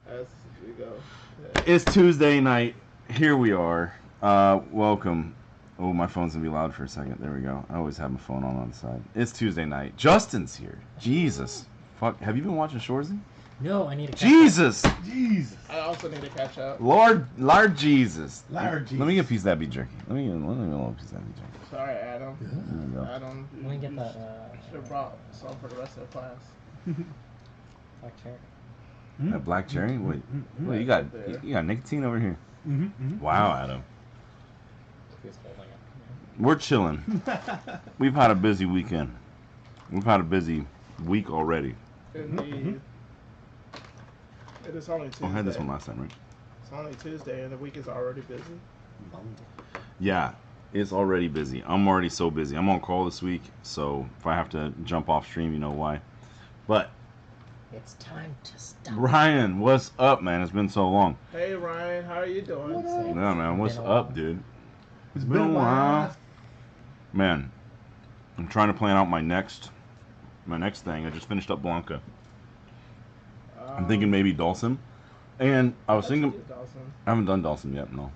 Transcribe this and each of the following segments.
As we go. Yeah. It's Tuesday night. Here we are. Welcome. Oh, my phone's gonna be loud for a second. There we go. I always have my phone on the side. It's Tuesday night. Justin's here. Jesus. Fuck. Have you been watching Shorzy? No, I need to. Jesus. Jesus. I also need to catch up. Lord Jesus. Lord Jesus. Let me get a piece of that beef jerky. Let me get a little piece of that beef jerky. Sorry, Adam. There we go. Adam, Let me get that. should have brought some for the rest of the class. Black cherry. That black cherry? Wait, you got nicotine over here. Wow, Adam. Who's holding it? We're chilling. We've had a busy weekend. We've had a busy week already. Indeed. It is only Tuesday. I had this one last time, right? It's only Tuesday and the week is already busy. Yeah, it's already busy. I'm already so busy. I'm on call this week, so if I have to jump off stream, you know why. But It's time to stop. Ryan, what's up, man? It's been so long. Hey Ryan, how are you doing? Yeah, man, what's Been a up, while. dude? It's been a while. Man, I'm trying to plan out my next thing. I just finished up Blanca. I'm thinking maybe Dawson. And I was thinking, Dawson. I haven't done Dawson yet, no.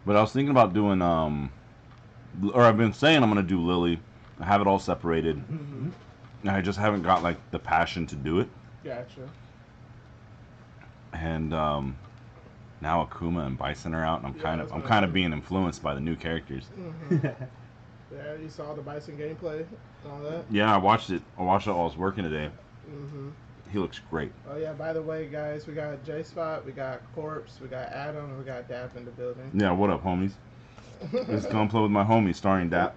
But I was thinking about doing, or I've been saying I'm going to do Lily. I have it all separated. Mm-hmm. And I just haven't got, like, the passion to do it. Gotcha. And now Akuma and Bison are out, and I'm kind of being influenced by the new characters. Mm-hmm. Yeah, you saw the Bison gameplay and all that? Yeah, I watched it. I watched it while I was working today. Mm-hmm. He looks great. Oh yeah, by the way, guys, we got J-Spot, we got Corpse, we got Adam, and we got Dap in the building. Yeah, what up, homies? It's GUNPLA with my homies, starring Dap.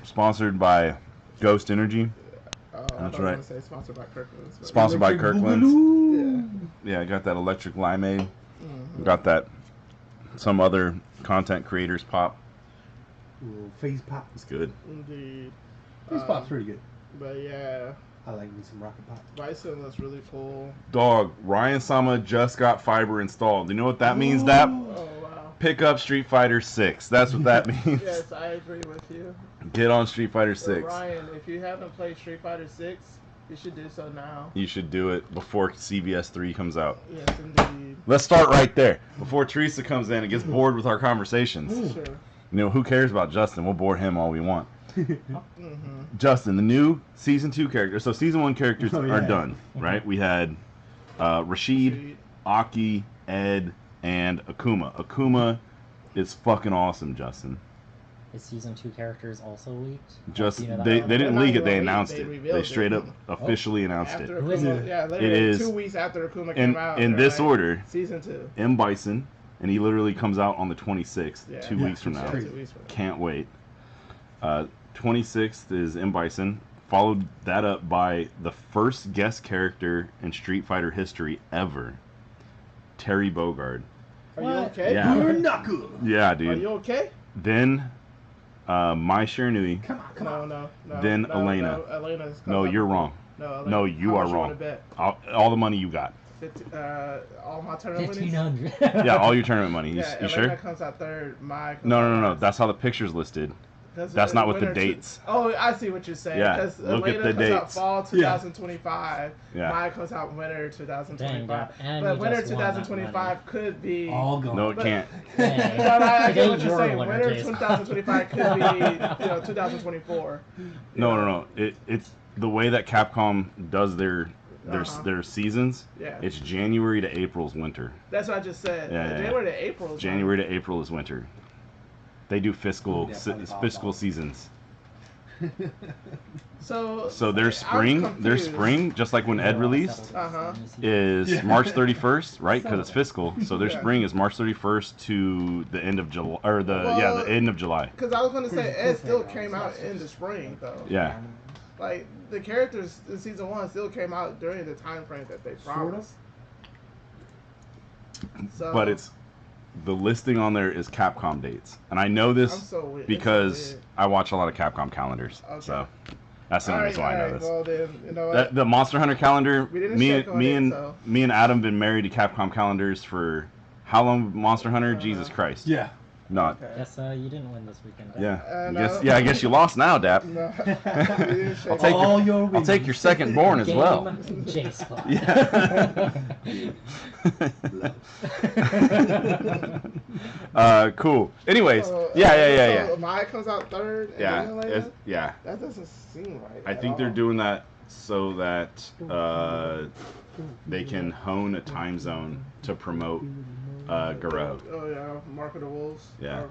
Sponsored by Ghost Energy. Oh, That's I right. want to say sponsored by Kirkland's. but- Sponsored by Electric Kirkland's. Boogaloo. Yeah, I got that electric limeade. Mhm. Got that some other content creators pop. Little face pop. It's good. Indeed. Face pop's pretty good. But yeah, I like me some rocket pop. Bison looks really cool. Dog, Ryan Sama just got fiber installed. You know what that means, Dap? Oh wow. Pick up Street Fighter 6. That's what that means. Yes, I agree with you. Get on Street Fighter But 6. Ryan, if you haven't played Street Fighter 6, you should do so now. You should do it before CBS 3 comes out. Yes, indeed. Let's start right there. Before Teresa comes in and gets bored with our conversations. Sure. You know, who cares about Justin? We'll bore him all we want. Mm-hmm. Justin, the new Season 2 characters. So Season 1 characters Oh, are yeah. done, right? We had Rashid, Aki, Ed, and Akuma. Akuma is fucking awesome, Justin. Is season 2 characters also leaked? Just You know that they one? didn't They're leak not it, they really announced leaked, it. they They revealed straight it. up officially announced After it. Who is Akuma, it? yeah, literally is- 2 weeks after Akuma came In out. in they're this like, order, Season 2. M. Bison, and he literally comes out on the 26th, Yeah. 2 Yeah, weeks from it's now. crazy. 2 weeks from now. Can't wait. 26th is M. Bison. Followed that up by the first guest character in Street Fighter history ever, Terry Bogard. Are you What? okay? Yeah. Your knuckle. Yeah, Are dude. you okay? Then Mai Shiranui. Come on, come on. No. Then no, Elena. No, Elena's No, you're wrong. No, Elena. No, you How are much wrong. wanna bet? All the money you got. 50, all my tournament winnings? 1500. Yeah, all your tournament money. You, Yeah, you Elena sure? comes out third. Mai comes No, out no, no, no. last. That's how the picture's listed. That's not with the dates. Oh, I see what you're saying. Yeah, Because look at Elena the comes out dates. fall 2025. Yeah. Mai comes out winter Dang, 2025. Dap, and But you winter just won that 2025 could be. All gone. No, it But- can't. Dang. But I get Today what you're you're saying. winner, Winter Jason. 2025 could be, 2024. No. It's the way that Capcom does their Uh-huh. their seasons. Yeah. It's January to April's winter. That's what I just said. Yeah, yeah, January to April. is January to April is winter. They do fiscal Yeah, probably fiscal fall. seasons. So Their spring, just like when Ed released, Uh-huh. is Yeah. March 31st, right? Because it's fiscal. So their Yeah. spring is March 31st to the end of July, or Well, the end of July. Because I was going to say, Ed still came out in the spring, though. Yeah. Like, the characters in season 1 still came out during the time frame that they promised. So, But it's the listing on there is Capcom dates, and I know this I'm so weird. because It's so weird. I watch a lot of Capcom calendars. Okay. So that's the only reason why I know this. Well, then, you know what? The Monster Hunter calendar. We didn't Me check on it, so- and Adam been married to Capcom calendars for how long? Monster Hunter, Jesus Christ. Yeah. Not. Okay. Guess you didn't win this weekend. Dad. Yeah. No. I guess you lost now, Dap. No. You didn't shake I'll take All your, your I'll take your second born as well. Game J-Spot. Yeah. Cool. Anyways, So, yeah. So Maya comes out third. And Yeah, then it's, yeah. That doesn't seem right. I think they're doing that so that they can hone a time zone to promote Garou. Oh yeah, Mark of the Wolves. Yeah. Or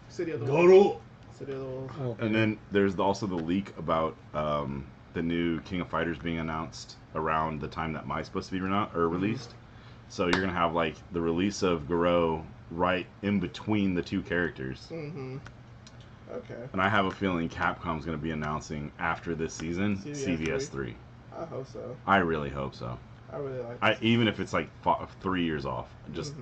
City of the Go Wolves. to. City of the Wolves. Well, And then there's also the leak about the new King of Fighters being announced around the time that Mai's supposed to be released. So you're gonna have like the release of Garou right in between the two characters. Mm-hmm. Okay. And I have a feeling Capcom's gonna be announcing after this season CVS 3. I hope so. I really hope so. I really like. Even if it's like 3 years off, just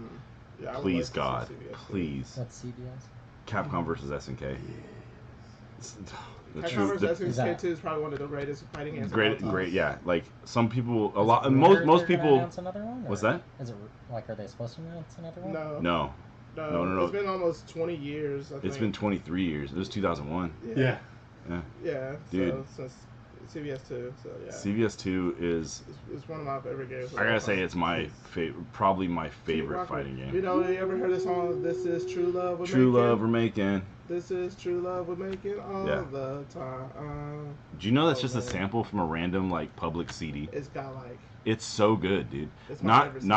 Yeah, I would please like to see God, CVS. please. What's CBS? Capcom versus SNK. The Capcom true, vs. the, Is that- SNK 2 is probably one of the greatest fighting games. great, of all time. great, yeah. Like some people, a Is lot, it most rumored they're gonna people. announce another one, What's or that? Is it like, are they supposed to announce another one? No. No, No. It's been almost 20 years. I it's think. been 23 years. It was 2001. Yeah. Yeah. Dude. So since CVS 2, so yeah. CVS 2 is. It's one of my favorite games. I gotta say, it's my probably my favorite Rocker. fighting game. You know, you ever heard the song "This Is True Love"? True Love we're making. This is true love we're making all Yeah. the time. Do you know that's Oh, just a man. sample from a random like public CD? It's got like It's so good, dude. it's my favorite song.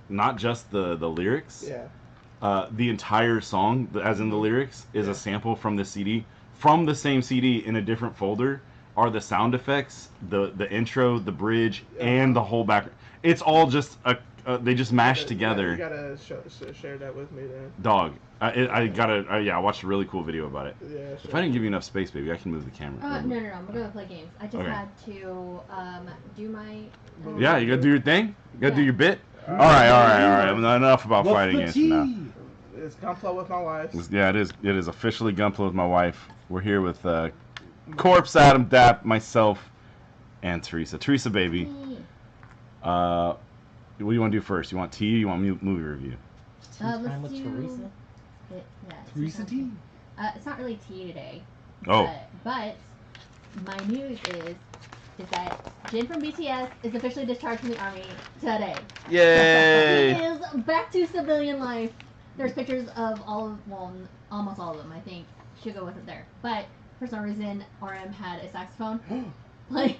Not just the lyrics. Yeah. The entire song, as in the lyrics, is Yeah. a sample from the CD. From the same CD in a different folder are the sound effects, the intro, the bridge, Yeah. and the whole back. It's all just they just mashed together. You gotta share that with me then. Dog, I watched a really cool video about it. Yeah. If Sure. I didn't give you enough space, baby, I can move the camera. No, I'm gonna play games. I just Okay. had to do my. Yeah, you gotta do your thing. You gotta do Yeah. your bit. All All right. Enough about What's fighting the games for now. tea? It's GUNPLA with my wife. Yeah, it is. It is officially Gunpla with my wife. We're here with Corpse, Adam, Dap, myself, and Teresa. Teresa, baby. What do you want to do first? You want tea or you want movie review? Tea time let's with do- Teresa? Yeah, Teresa tea? It's not really tea today. Oh. But my news is that Jin from BTS is officially discharged from the army today. Yay! He is back to civilian life. There's pictures of almost all of them. I think Suga wasn't there, but for some reason RM had a saxophone playing. What?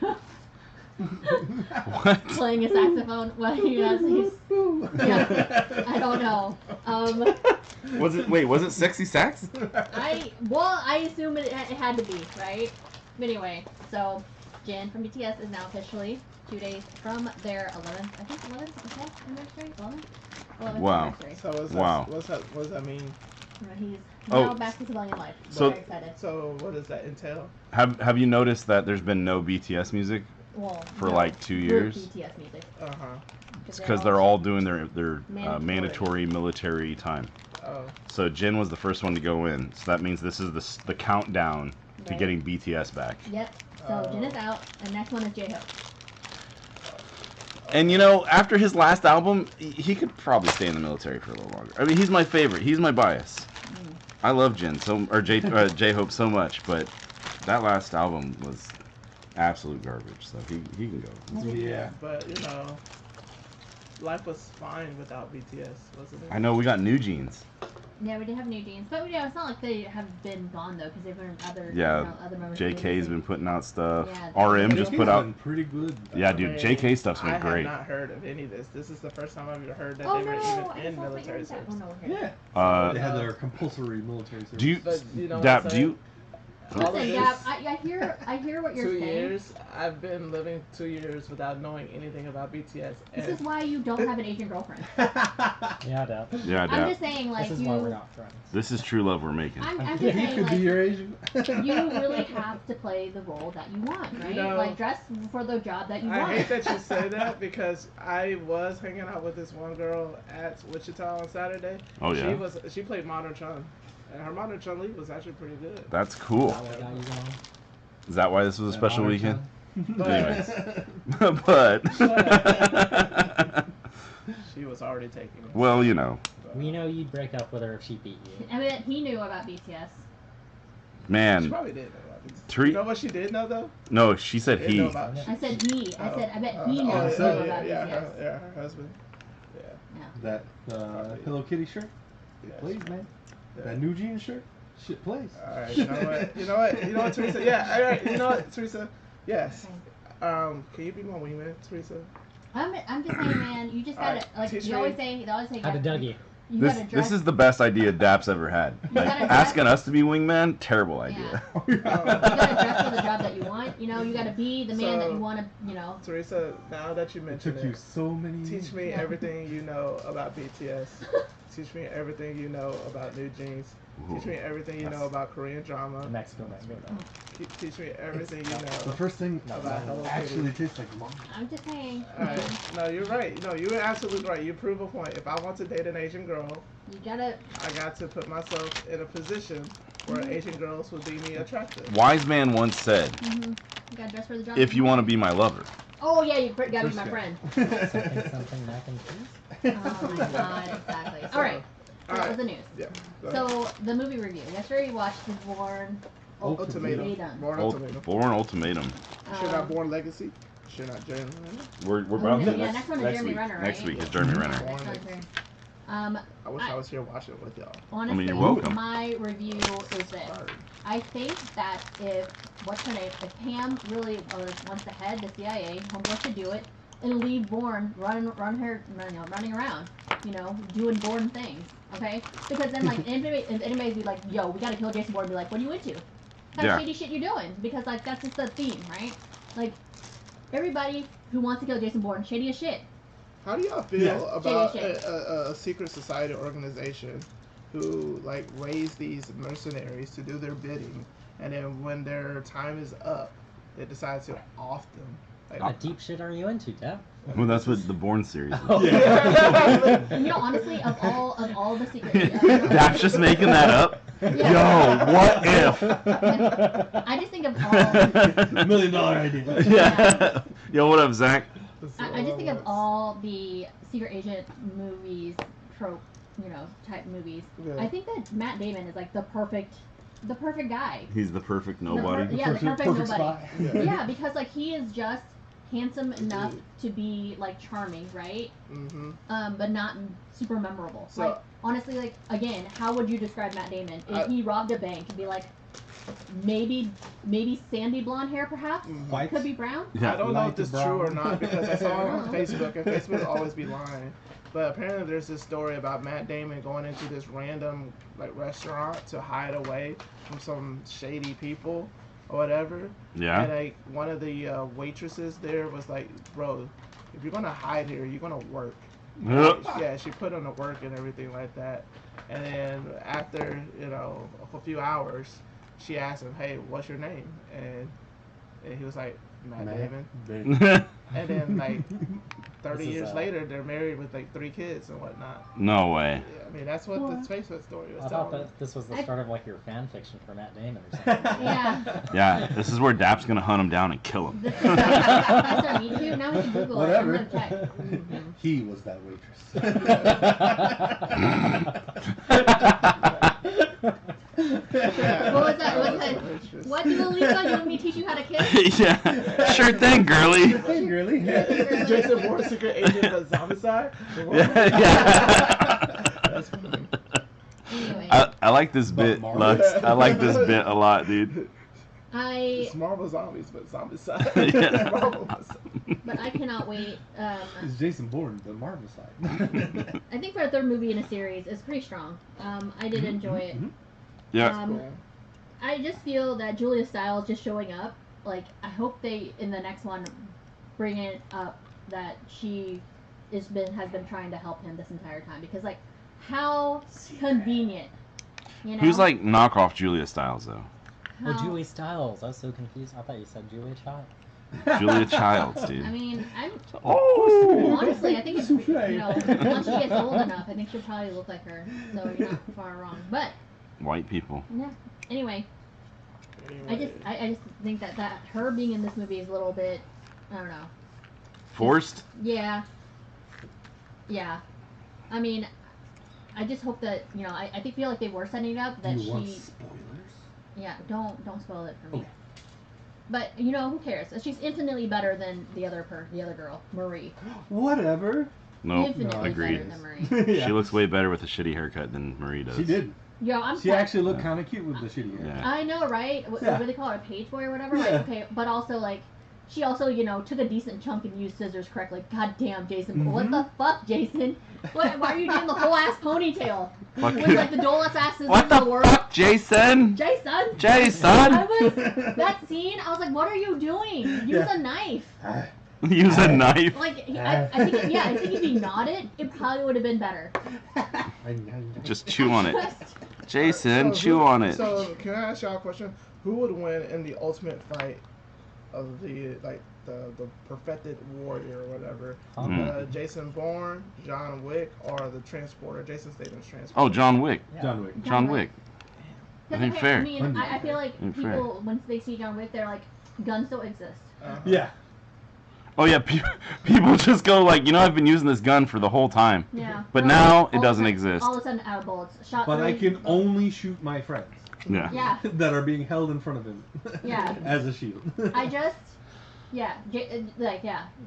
Playing a saxophone while he has his. Yeah, I don't know. Was it sexy sax? I assume it had to be, right? But anyway, so Jin from BTS is now officially 2 days from their 11th anniversary. 11th Wow. anniversary. So what's Wow. what does that mean? He's Oh. now back to civilian life. So- Very excited. So what does that entail? Have you noticed that there's been no BTS music Well, for no, like 2 good years? BTS music. Uh huh. Because they're all doing their Mandatory. mandatory military time. Oh. So Jin was the first one to go in. So that means this is the countdown to Right. getting BTS back. Yep. So Jin is out, and next one is J-Hope. And you know, after his last album, he could probably stay in the military for a little longer. I mean, he's my favorite. He's my bias. I love J-Hope so much, but that last album was absolute garbage. So he can go. Yeah. But you know, life was fine without BTS, wasn't it? I know we got new jeans. Yeah, we did have new jeans, but yeah, it's not like they have been gone though, because they've been other. Yeah, other members. JK's been putting out stuff. Yeah, RM just JK's put out. been pretty good. Yeah, dude, JK stuff's been I great. have not heard of any of this. This is the first time I've ever heard that Oh they no! were I even in just lost my military earrings out. service. Oh no, okay. Yeah. They Uh, had their compulsory military service. do you, But you know what Dap? I'm Do you? All of Listen, this- Gab, I hear what you're 2 saying. years. I've been living 2 years without knowing anything about BTS. This And is why you don't have an Asian girlfriend. Yeah, Dad. Yeah, I'm Dap. just saying, like This is you. why we're not friends. This is true love we're making. I'm just he saying, could be like, your Asian. you really have to play the role that you want, right? know, like dress for the job that you I want. hate that you say that because I was hanging out with this one girl at Wichita on Saturday. Oh, yeah? She played Modern Chun, and her Modern Chun Li was actually pretty good. That's cool. Is that what got you going? Is that why this was a special Modern weekend? But Anyways. But She was already taking it. Well, you know, We know you'd break up with her if she beat you. I mean, he knew about BTS. She man. probably did know about BTS. Tre- You know what she did know though? No, she said Didn't know he. about- I said he. I said I bet he oh, knows yeah, about yeah, BTS. her husband. Yeah. That Hello Kitty shirt, Yeah, it plays, man. Yeah. That new jeans shirt, shit plays. All right. You know what, Teresa? Yeah. All right. You know what, Teresa? Yes. Can you be my wingman, Teresa? I'm just saying, man. You just gotta Alright, like teach you me. always say. They always say. How to Dougie. You This gotta dress. this is the best idea Dap's ever had. Like gotta dress- asking us to be wingman, terrible idea. You gotta dress for the job that you want. You know, you gotta be the man that So- you want to. You know. Teresa, now that you It mentioned took you so many years. teach me everything you know about BTS. Teach me everything you know about New Jeans. Teach me everything you know about Korean drama. Mexico. Teach me everything you The know. first thing About Hello actually Kitty. tastes like mom. I'm just saying. Alright. No, you're right. No, you're absolutely right. You prove a point. If I want to date an Asian girl, You gotta. I got to put myself in a position where Asian girls would deem me attractive. Wise man once said, You gotta dress for the job. "If you want to be my lover." Oh yeah, you gotta be First my guy. friend. Something mac and cheese? Oh my god, exactly. All right. So that was the news. Yeah. Go ahead. So the movie review. Yesterday we watched The Born. Ultimatum. Ultimatum. Born Ultimatum. Born ultimatum. Should not Born Legacy. Should not Jeremy Renner. We're about to Yeah, next one is Jeremy week. Renner, Next right? week is Jeremy Renner. Born Next Legacy. one's here. I wish I was here watching it with y'all. Honestly, you're welcome. my review is this. Sorry. I think that if what's her name, if Pam really wants to head the CIA, homeboy should do it and leave Bourne running around, doing Bourne things. Okay, because then like if anybody's be like, yo, we gotta kill Jason Bourne, be like, what are you into? What kind Yeah. of shady shit you doing? Because like that's just the theme, right? Like everybody who wants to kill Jason Bourne, shady as shit. How do y'all feel Yes. about Shit. a secret society organization who like raise these mercenaries to do their bidding, and then when their time is up, they decide to off them? Like, What deep shit are you into, Dap? Well, that's what the Born series is. Honestly, of all the secret, Dap's just making that up. Yeah. Yo, what if? I just think of all. $1 million idea. Yeah. Yo, what up, Zach? I just think of all the secret agent movies, trope, type movies. Yeah. I think that Matt Damon is like the perfect guy. He's the perfect nobody. Yeah, the perfect nobody. spy. Yeah, because like he is just handsome enough to be like charming, right? Mm-hmm. But not super memorable. So- like honestly, like again, how would you describe Matt Damon if he robbed a bank and be like, maybe sandy blonde hair, perhaps? White. Could be brown. Yeah. I don't know if Light this to is true or brown. not because I saw it on Facebook, and Facebook will always be lying. But apparently, there's this story about Matt Damon going into this random like restaurant to hide away from some shady people or whatever. Yeah. And like one of the waitresses there was like, "Bro, if you're gonna hide here, you're gonna work." Yeah, she put him to work and everything like that. And then after a few hours, she asked him, "Hey, what's your name?" And he was like, Matt Damon. And then like 30 This is, years later, they're married with like 3 kids and whatnot. No way. Yeah, I mean, that's what the Facebook story was I thought telling me. that this was the start of like your fan fiction for Matt Damon or something. Yeah. Yeah, this is where Dap's gonna hunt him down and kill him. This is that's our Me Too. Now we can Google Whatever. it. I'm gonna check. He was that waitress. What was that? What do you believe on? You want me to teach you how to kiss? Yeah, sure thing, girly. Hey, really? Jason Bourne, secret agent of Zombicide? Yeah, yeah. That's funny. Anyway, I like this bit, Marvel. Lux. I like this bit a lot, dude. It's Marvel Zombies, but Zombicide. Yeah. Marvel. but I cannot wait. It's Jason Bourne, the Marvel side. I think for a third movie in a series, it's pretty strong. I did enjoy it. Yeah. Cool. I just feel that Julia Stiles just showing up. Like, I hope they in the next one bring it up that she has been trying to help him this entire time, because like, how convenient. Who's like knockoff Julia Stiles though? Oh, Julie Stiles. I was so confused. I thought you said Julia Child. Julia Childs, dude. I mean, I'm Oh. honestly, I think it's, once she gets old enough, I think she'll probably look like her. So you're not far wrong. But White people. yeah. Anyway, I just think that her being in this movie is a little bit, I don't know. Forced? Yeah. Yeah. I mean, I just hope that, you know, I think feel like they were setting it up that You want she. spoilers? Yeah, don't spoil it for me. Okay. But you know, who cares? She's infinitely better than the other girl, Marie. Whatever. No, Infinitely agreed. better than Marie. Yeah. She looks way better with a shitty haircut than Marie does. She did. Yo, I'm. She actually looked kind of cute with the shitty hair. Yeah. I know, right? What Yeah. do they call her, a page boy or whatever? Yeah. Like, okay, but also like, she also, you know, took a decent chunk and used scissors correctly. God damn, Jason. What the fuck, Jason? Why are you doing the whole ass ponytail? Fuck With you. like the dull-ass scissors What the in the world? fuck, Jason? Jason? Jason? I was, that scene, I was like, what are you doing? Use Yeah. a knife. Use a knife. Like, I think if he nodded, it probably would have been better. Just chew on it. Just- Jason, So chew who- on it. So can I ask y'all a question? Who would win in the ultimate fight of the the perfected warrior or whatever? Hmm. Jason Bourne, John Wick, or the transporter? Jason Statham's transporter. Oh, John Wick. Yeah. John Wick. John Wick. Cause, I think okay, fair. I mean, I feel like Fair. people, once they see John Wick, they're like, guns still exist. Yeah. Oh yeah, people just go like, you know, I've been using this gun for the whole time, Yeah. but All now of a it doesn't sudden- exist. All of a sudden, out of bullets. Shot But I through- can only shoot my friends Yeah. Yeah. that are being held in front of him. Yeah. As a shield. I just, yeah,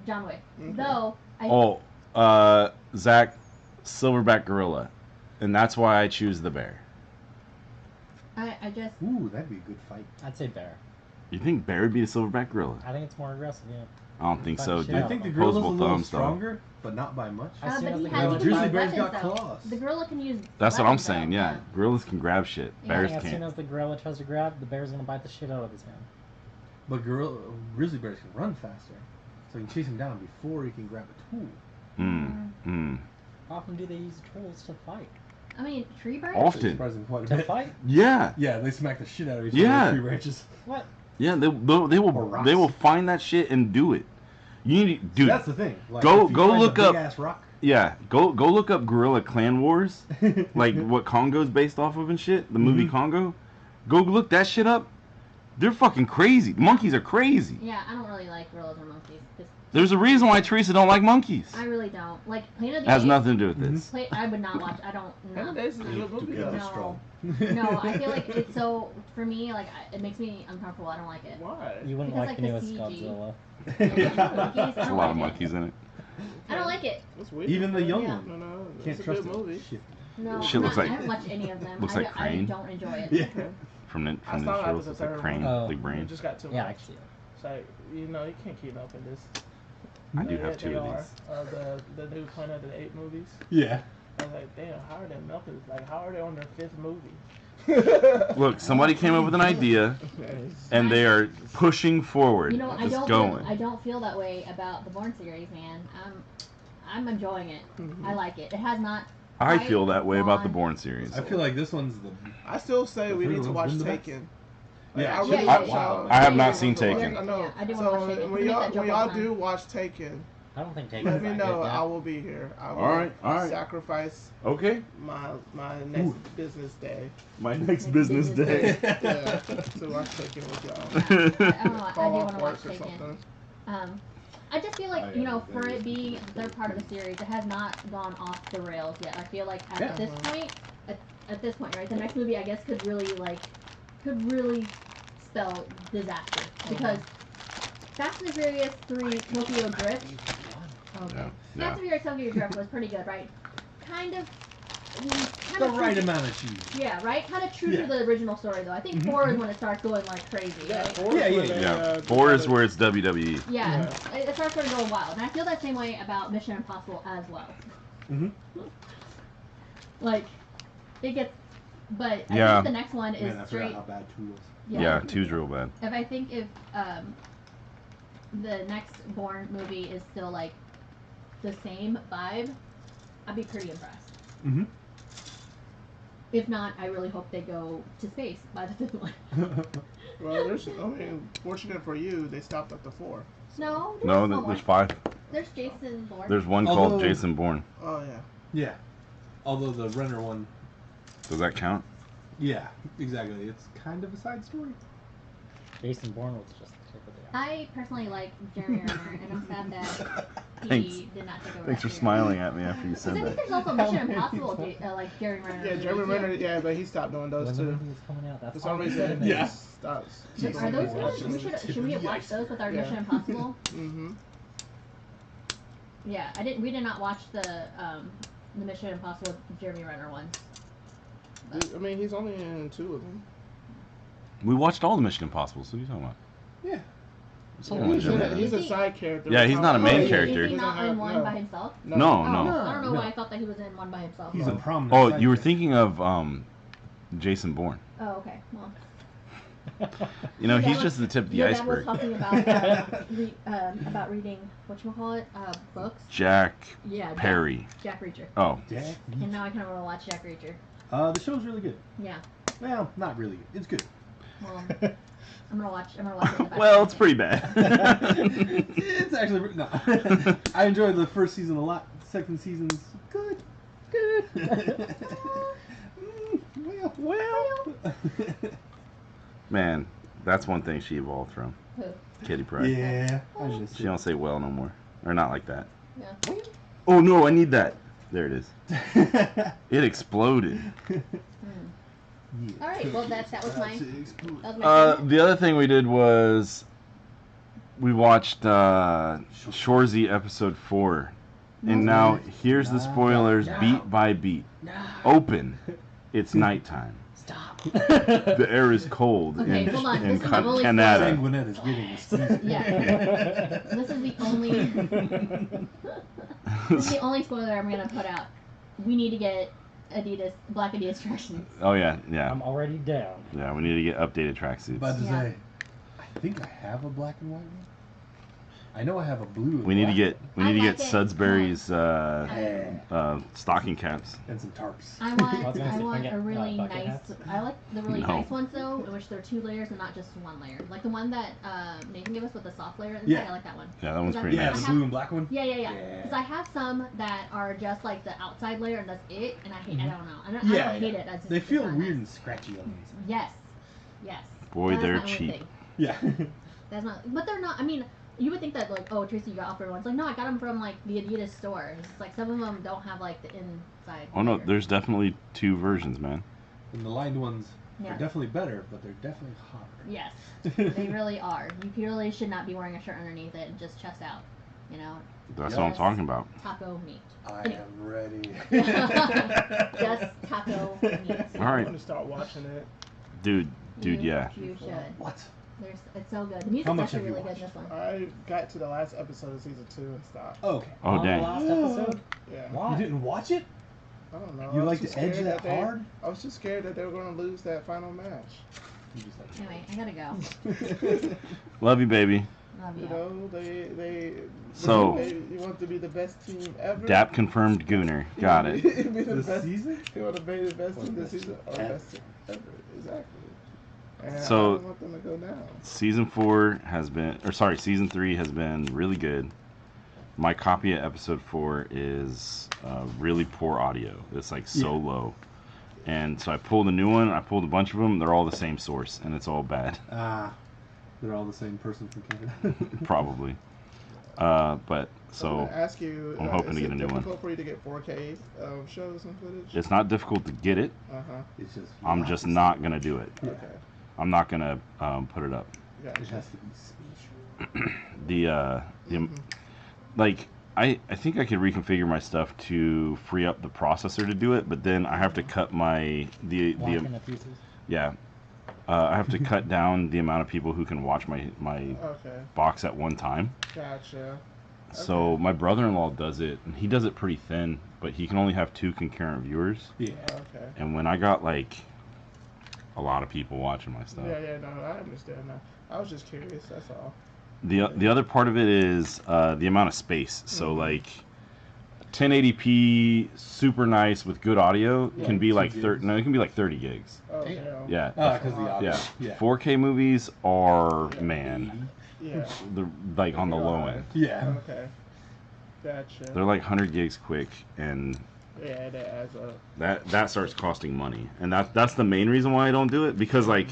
John Wick. Okay. Though, Zach, silverback gorilla, and that's why I choose the bear. I just, Ooh, that'd be a good fight. I'd say bear. You think bear would be the silverback gorilla? I think it's more aggressive, yeah. I don't think so, Shit. dude. I think the gorilla's a Opposable little thumbs, though. stronger, but not by much. As soon but as he the has gorilla to Grizzly use bear's weapons, got though. claws. The gorilla can use. That's what I'm weapons, saying. though. Yeah, gorillas can grab shit. Yeah. Bears I think as soon can't. as the gorilla tries to grab, the bear's gonna bite the shit out of his hand. But grizzly bears can run faster, so you can chase him down before he can grab a tool. How often do they use tools to fight? I mean, tree birds. Often. Surprising quite a To bit. fight? Yeah. Yeah, they smack the shit out of each Yeah. other with tree branches. What? Yeah, they Or will rocks. find that shit and do it. You need to, dude. That's the thing. Like, go- if you go find look a up- big-ass rock. Yeah, go look up Gorilla Clan Wars, like what Congo's based off of and shit. The movie Mhm. Congo. Go look that shit up. They're fucking crazy. Monkeys are crazy. Yeah, I don't really like gorillas or monkeys. Just, There's a reason why Teresa don't like monkeys. I really don't. Like, Planet of It the has Apes, nothing to do with this. I would not watch. I don't. Planet of the No. Apes is a good movie Together though. No. strong. No, I feel like it's so. For me, like, it makes me uncomfortable. I don't like it. Why? You wouldn't Because, like like, the the newest CG. Godzilla. Monkeys, There's a lot of monkeys in it. I don't like it. It's weird. Even the young Yeah. one. No, Can't it's a trust good it. movie. Shit. No, Shit I'm looks not, like- I haven't watched any of them. looks I, like I Crane. don't enjoy it. Yeah. From I the saw shows, after the it's like third crane, one. Oh. big It brain. just got too Yeah, I much. can see it. It's like, you know, you can't keep up with this. I do But have yet two they of are. these. The new Planet of the Apes movies. Yeah. I was like, damn, how are they milking? Like, how are they on their fifth movie? Look, somebody came up with an idea, and they are pushing forward. You know, I just don't. going. I don't feel that way about the Bourne series, man. I'm enjoying it. I like it. It has not. I feel that way about the on- Bourne series. I feel like this one's the. I still say we The need to third watch one's been the Taken. Yeah, I really yeah, want yeah, y'all- I have not yeah, seen yeah, Taken. yeah, I know. I do So want to watch Taken. when We make y'all that joke when all y'all the time. do watch Taken, I don't think let Taken's me that know. good, I yeah. will be here. I will All right. sacrifice Okay. my next business day My next business day. yeah, to watch Taken with y'all. Yeah, I don't know. I do Call want off to work watch or Taken. something. I just feel like, I you know, am for very it being the third part of a series, it has not gone off the rails yet. I feel like at Yeah. this point, at this point, right, the next movie I guess could really spell disaster because Fast and the Furious 3 Tokyo Drift. Okay. Yeah. Fast and Furious Tokyo Drift was pretty good, right? Kind of The true right to- amount of cheese. Yeah, right. Kind of true Yeah. to the original story though. I think 4 is when it starts going like crazy. Right? Yeah. 4 is where it's WWE. Yeah, it starts sort of going wild, and I feel that same way about Mission Impossible as well. Mhm. Like, it gets, but I Yeah. think the next one is Man, I forgot straight. how bad 2 was. Yeah, 2's real bad. If the next Bourne movie is still like the same vibe, I'd be pretty impressed. Mm-hmm. If not, I really hope they go to space by the fifth one. Well, fortunate for you, they stopped at the 4. No, No, there's there's 5. There's Jason Bourne. There's one Although- called Jason Bourne. Oh yeah. Yeah. Although the Renner one, Does that count? yeah, exactly. It's kind of a side story. Jason Bourne was just a chick. but they are. I personally like Jeremy Renner, and I'm sad that he Thanks. did not take over. Thanks for that series. smiling at me after you I said think that. there's also Mission Impossible, like Jeremy Renner. Yeah, movies, Jeremy too. Renner. Yeah, but he stopped doing those When the too. movie is coming out, For that's some all reason, he he Yeah. stops. Are those watching good? them. Should we watch those with our Yeah. Mission Impossible? Mm-hmm. Yeah, we did not watch the Mission Impossible with Jeremy Renner ones. I mean, he's only in 2 of them. We watched all the Mission Impossibles. What are you talking about? Yeah. It's all one Jeremy Renner. He's a side character. Yeah, he's not a main Is character. he not in one No. by himself? No, Oh, no. I don't know No. why I thought that he was in one by himself. He's a prominent. Oh, side you were character. thinking of Jason Bourne. Oh, okay. Well, You know, Your dad he's was- just the tip of the your dad was iceberg. talking about reading whatchamacallit, books. Jack Yeah, Perry. Jack Reacher. Oh, Jack. And now I kind of want to watch Jack Reacher. The show's really good. Yeah. Well, not really. It's good. Well, I'm gonna watch it. In the back. well, it's pretty bad. It's actually no. I enjoyed the first season a lot. The second season's good. Good. well. Man, that's one thing she evolved from. Who? Kitty Pryde. Yeah. I miss She don't say well no more. Or not like that. Yeah. Oh no, I need that. There it is. it. It exploded. Hmm. All right. Well, that was my. The other thing we did was we watched Shorzy episode 4. And now here's the spoilers beat by beat. Open. It's nighttime. Stop. The air is cold Okay, in, hold on. in This is the only Canada. Sanguinette is getting a sneeze. Yeah. This is the only. This is the only spoiler I'm gonna put out. We need to get black Adidas tractions. Oh yeah, yeah. I'm already down. Yeah, we need to get updated tracksuits. About to Yeah. say, I think I have a black and white one. I know I have a blue. And We need to black get like it. Sudsbury's one. stocking caps. And some tarps. I I was gonna want say, a if I get, really bucket nice. hats. I like the really No. nice ones though, in which they're 2 layers and not just 1 layer. Like the one that Nathan gave us with the soft layer inside. Yeah. I like that one. Yeah, that one's Is that- pretty Yeah, nice. the blue and black one. Yeah. Yeah. Because I have some that are just like the outside layer and that's it, and I hate. I don't know. I don't Yeah, hate yeah. it. I just, They it's feel not weird nice. and scratchy on the inside. Yes. Yes. Boy, That's they're my only cheap. thing. Yeah. That's not. But they're not. I mean, you would think that like, oh, Tracy, you got offered ones. Like, no, I got them from like the Adidas store. It's just, like some of them don't have like the inside. Oh no, layer. there's definitely 2 versions, man. And the lined ones Yeah. are definitely better, but they're definitely hotter. Yes, they really are. You really should not be wearing a shirt underneath it and just chest out. You know, That's Yeah. what I'm talking about. taco meat. I am ready. Just taco meat. All right. I'm gonna start watching it. Dude, You- yeah. You should. What? It's so good. The music's How much actually have you really good in this one. I got to the last episode of season 2 and stopped. Oh, okay. Oh On dang. The last episode? Yeah. Why? You didn't watch it? I don't know. You I was like just to edge scared that they- hard? I was just scared that they were going to lose that final match. You just like. Anyway, I gotta go. Love you, baby. Love You you. know, they So- you want to be the best team ever. DAP confirmed Gooner. Got it. Be the This best. season? You want to be the best Or team this best season or ever. best team ever? Exactly. And So- I don't want them to go down. Season 3 has been really good. My copy of episode 4 is really poor audio. It's like so Yeah. low. And so I pulled a new one. I pulled a bunch of them. They're all the same source, and it's all bad, Ah. They're all the same person from Canada. probably. But I was so gonna ask you. I'm hoping is to get it a new one. difficult for you to get 4K shows and footage? it's not difficult to get it. Uh huh. It's just. I'm just not gonna do it. Yeah. Okay. I'm not gonna put it up. It Gotcha. has to be spatial. The like I think I could reconfigure my stuff to free up the processor to do it, but then I have to cut the Watching the pieces? yeah. I have to cut down the amount of people who can watch my Okay. box at one time. Gotcha. So Okay. my brother-in-law does it, and he does it pretty thin, but he can only have 2 concurrent viewers. Yeah. Okay. And when I got like a lot of people watching my stuff, Yeah, no, I understand now. I was just curious, that's all. the other part of it is the amount of space. So Mhm. like 1080p, super nice with good audio Yeah, can be 2 like gigs. 30. No, it can be like 30 gigs. Oh, Damn. hell. Yeah. Because the audio. Yeah. Yeah. 4K movies are man, Yeah. they're like on the low end. Yeah. Okay. Gotcha. They're like 100 gigs quick, and Yeah, that adds up. that starts costing money, and that's the main reason why I don't do it, because like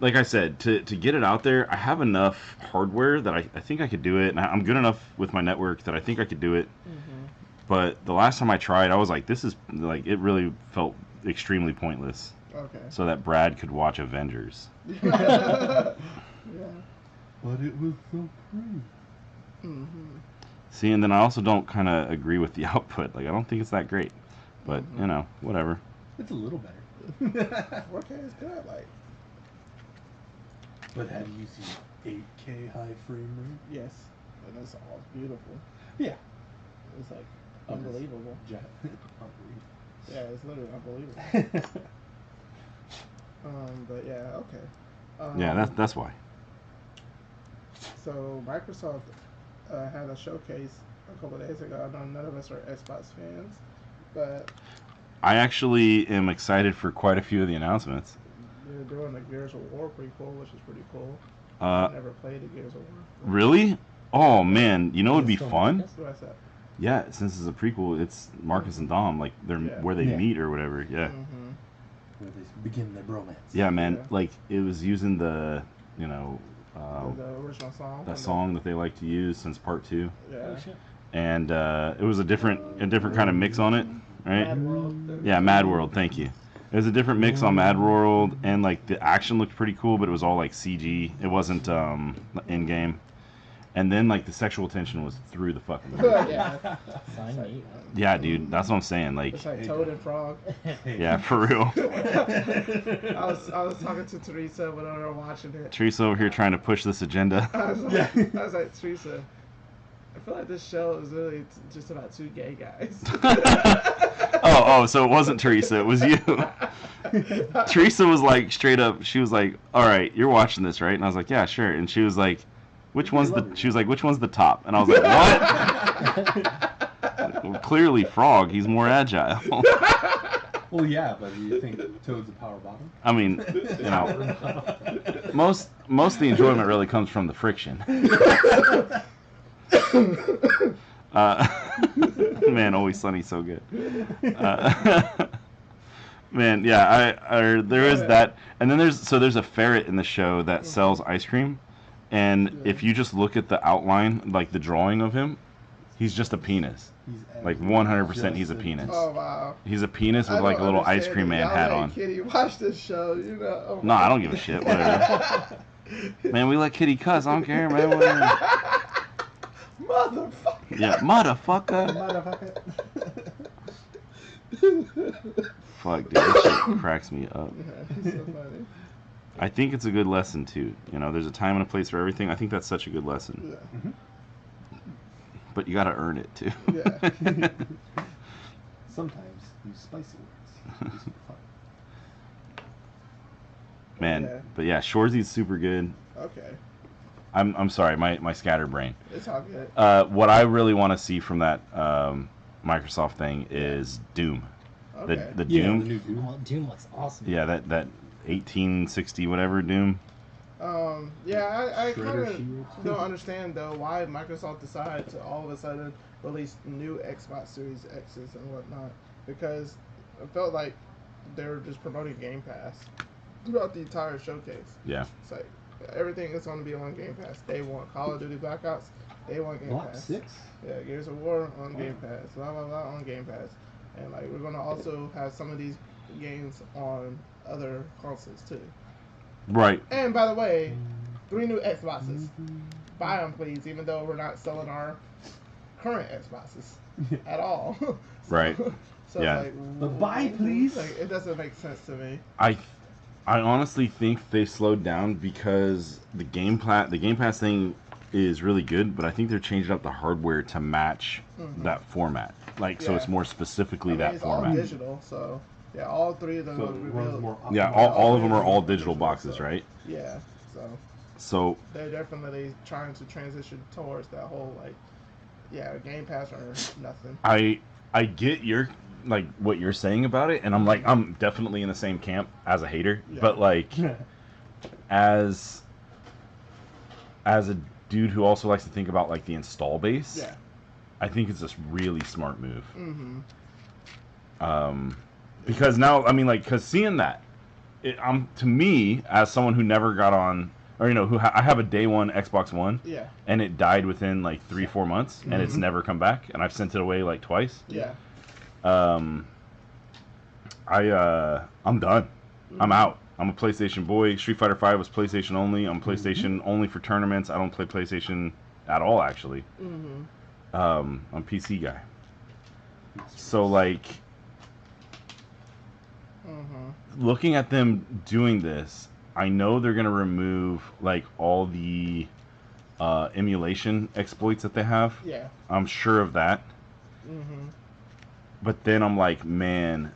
like I said, to get it out there, I have enough hardware that I think I could do it, and I'm good enough with my network that I think I could do it. Mm-hmm. But the last time I tried, I was like, this is like, it really felt extremely pointless. Okay. So that Brad could watch Avengers. Yeah. But it was so pretty. Mm-hmm. See, and then I also don't kind of agree with the output. Like, I don't think it's that great. But, Mhm. you know, whatever. It's a little better. 4K is good. Like, But have you seen 8K high frame rate? yes, and it's all beautiful. Yeah. It's like unbelievable. Unbelievable. Yeah, it's literally unbelievable. But yeah, okay. Yeah, that's why. So Microsoft had a showcase a couple of days ago. I know none of us are Xbox fans, but I actually am excited for quite a few of the announcements. they're doing the Gears of War prequel, which is pretty cool. Uh, I've never played the Gears of War. Really? Oh, man. You know what would be Still fun? Marcus? What's that? Yeah, since it's a prequel, it's Marcus and Dom, like they're Yeah. where they Yeah. meet or whatever. Yeah, Mm-hmm. Where they begin their bromance. yeah, man. Yeah. Like it was using the, you know, The original song. that from song that they like to use since part 2, The, yeah. Oh shit. and it was a different kind of mix on it, right? Mad World. Yeah, Mad World. Thank you. It was a different mix on Mad World, and like the action looked pretty cool, but it was all like CG. It wasn't in game. And then like the sexual tension was through the fucking roof. Yeah. Sign me. Yeah, dude, that's what I'm saying. Like, It's like Toad and Frog. yeah, for real. I was talking to Teresa when we were watching it. Teresa over here trying to push this agenda. I was like, Teresa, I feel like this show is really just about two gay guys. Oh, so it wasn't Teresa, it was you. Teresa was like straight up. She was like, "All right, you're watching this, right?" And I was like, "Yeah, sure." And she was like, "Which one's the?" She was like, "Which one's the top?" And I was like, "What?" Well, clearly, Frog. He's more agile. Well, yeah, but do you think Toad's a power bottom? I mean, you know, most of the enjoyment really comes from the friction. Man, Always Sunny, so good. Man, yeah, there is that, and then there's a ferret in the show that sells ice cream, and if you just look at the outline, like the drawing of him, he's just a penis. Like 100%, he's a penis. Oh wow. He's a penis with I like a don't little ice understand cream it. man Y'all hat let on. Kitty, watch this show, you know. Oh, No, I don't give a shit. Whatever. Man, we let Kitty cuss. I don't care, man. Whatever. Motherfucker. Yeah, motherfucker. Fuck, dude, that shit cracks me up. It's so funny. I think it's a good lesson too. You know, there's a time and a place for everything. I think that's such a good lesson. Yeah. But you got to earn it too. Yeah. Sometimes use spicy words. It's fun. Man, Yeah. but yeah, Shorzy's super good. Okay. I'm sorry, my scatterbrain. It's all good. What I really want to see from that Microsoft thing is Doom. Okay. The Yeah, Doom. the new Doom. Oh, Doom looks awesome. Yeah, that 1860 whatever Doom. Yeah, I kind Shredder of Shield. don't understand though why Microsoft decided to all of a sudden release new Xbox Series X's and whatnot, because it felt like they were just promoting Game Pass throughout the entire showcase. Yeah. It's like everything is going to be on Game Pass. Day one, Call of Duty Black Ops, Day one Game Block Pass. 6? Yeah, Gears of War on Game Pass, blah blah blah on Game Pass, and like we're gonna also have some of these games on other consoles too. Right. And by the way, 3 new Xboxes. Buy them, please, even though we're not selling our current Xboxes at all. So- Right. So Yeah. like, But buy, please. Like, it doesn't make sense to me. I honestly think they slowed down because the Game Pass thing is really good, but I think they're changing up the hardware to match that format. Like, so Yeah. it's more specifically that it's all format. digital, so yeah, all 3 of them So will it be runs revealed. more Yeah, optimized. all of them are all digital boxes, right? Yeah, so So they're definitely trying to transition towards that whole like, yeah, Game Pass or nothing. I get your like what you're saying about it, and I'm definitely in the same camp as a hater, Yeah. but like as a dude who also likes to think about like the install base, Yeah. I think it's a really smart move. Mm-hmm. Because now, I mean, like, because seeing that, to me, as someone who never got on, or I have a day one Xbox One, Yeah. and it died within like 3-4 months, and it's never come back, and I've sent it away like twice. Yeah. I'm done. I'm out. I'm a PlayStation boy. Street Fighter V was PlayStation only. I'm PlayStation only for tournaments. I don't play PlayStation at all, actually. I'm a PC guy. So like, looking at them doing this, I know they're gonna remove like all the emulation exploits that they have. Yeah. I'm sure of that. But then I'm like, man,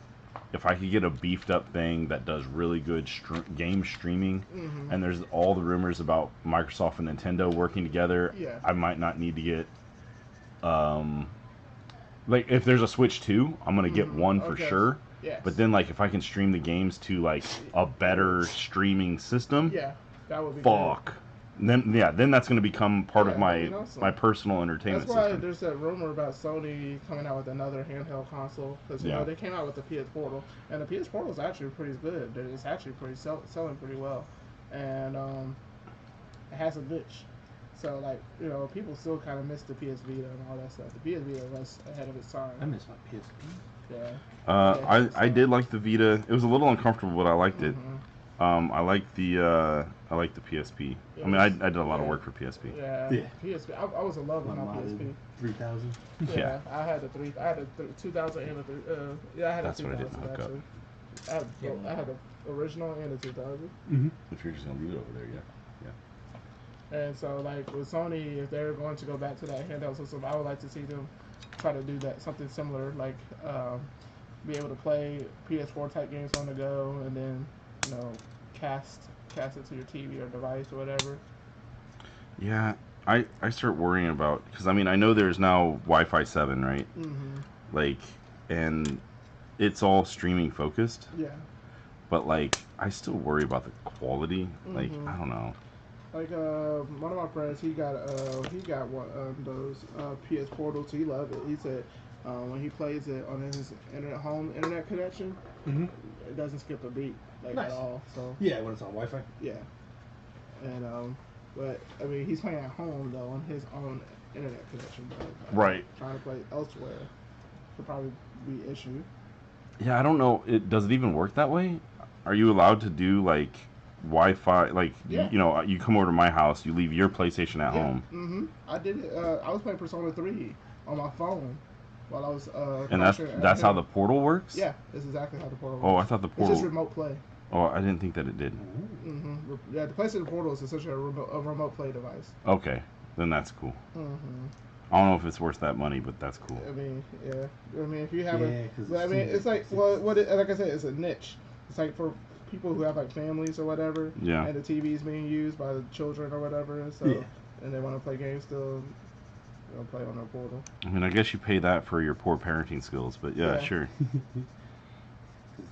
if I could get a beefed up thing that does really good game streaming, and there's all the rumors about Microsoft and Nintendo working together, I might not need to get, like, if there's a Switch 2, I'm going to get one for sure. Yes. But then, like, if I can stream the games to, like, a better streaming system, that would be fuck. Then that's going to become part of my awesome. my personal entertainment That's why system. there's that rumor about Sony coming out with another handheld console, because you know they came out with the PS Portal, and the PS Portal is actually pretty good. It's actually selling pretty well, and it has a glitch. So like people still kind of miss the PS Vita and all that stuff. The PS Vita was ahead of its time. I miss my PSP. Yeah. I did like the Vita. It was a little uncomfortable, but I liked it. I like the PSP. I mean, I did a lot of work for PSP. Yeah. PSP. I was in love with my PSP. 3000. Yeah. I had a 2000 and a 3. I had That's a 2000 what I didn't hook up. actually. I had the original and the 2000. If you're just gonna leave it over there, yeah. And so, like with Sony, if they're going to go back to that handheld system, I would like to see them try to do that, something similar, like be able to play PS4 type games on the go, and then cast it to your TV or device or whatever. Yeah, I start worrying about, because I mean I know there's now Wi-Fi 7, right? Like, and it's all streaming focused. Yeah. But like, I still worry about the quality. Like, I don't know. Like one of my friends, he got one of those PS Portals. He loved it. He said when he plays it on his home internet connection, it doesn't skip a beat at all. So yeah, when it's on Wi-Fi. Yeah, and but I mean he's playing at home though on his own internet connection. But, right. Trying to play elsewhere could probably be an issue. Yeah, I don't know. Does it even work that way? Are you allowed to do like Wi-Fi? Like you come over to my house, you leave your PlayStation at home. I did it. I was playing Persona 3 on my phone while I was. And that's how the Portal works. Yeah, that's exactly how the Portal works. Oh, I thought the Portal. It's just remote play. Oh, I didn't think that it did. Yeah, the PlayStation Portal is essentially a remote play device. Okay, then that's cool. I don't know if it's worth that money, but that's cool. I mean, yeah. I mean, if you have but I mean, it's like like I said, it's a niche. It's like for people who have like families or whatever. Yeah. And the TV is being used by the children or whatever, and so and they want to play games still. They'll play on their Portal. I mean, I guess you pay that for your poor parenting skills, but yeah. Sure.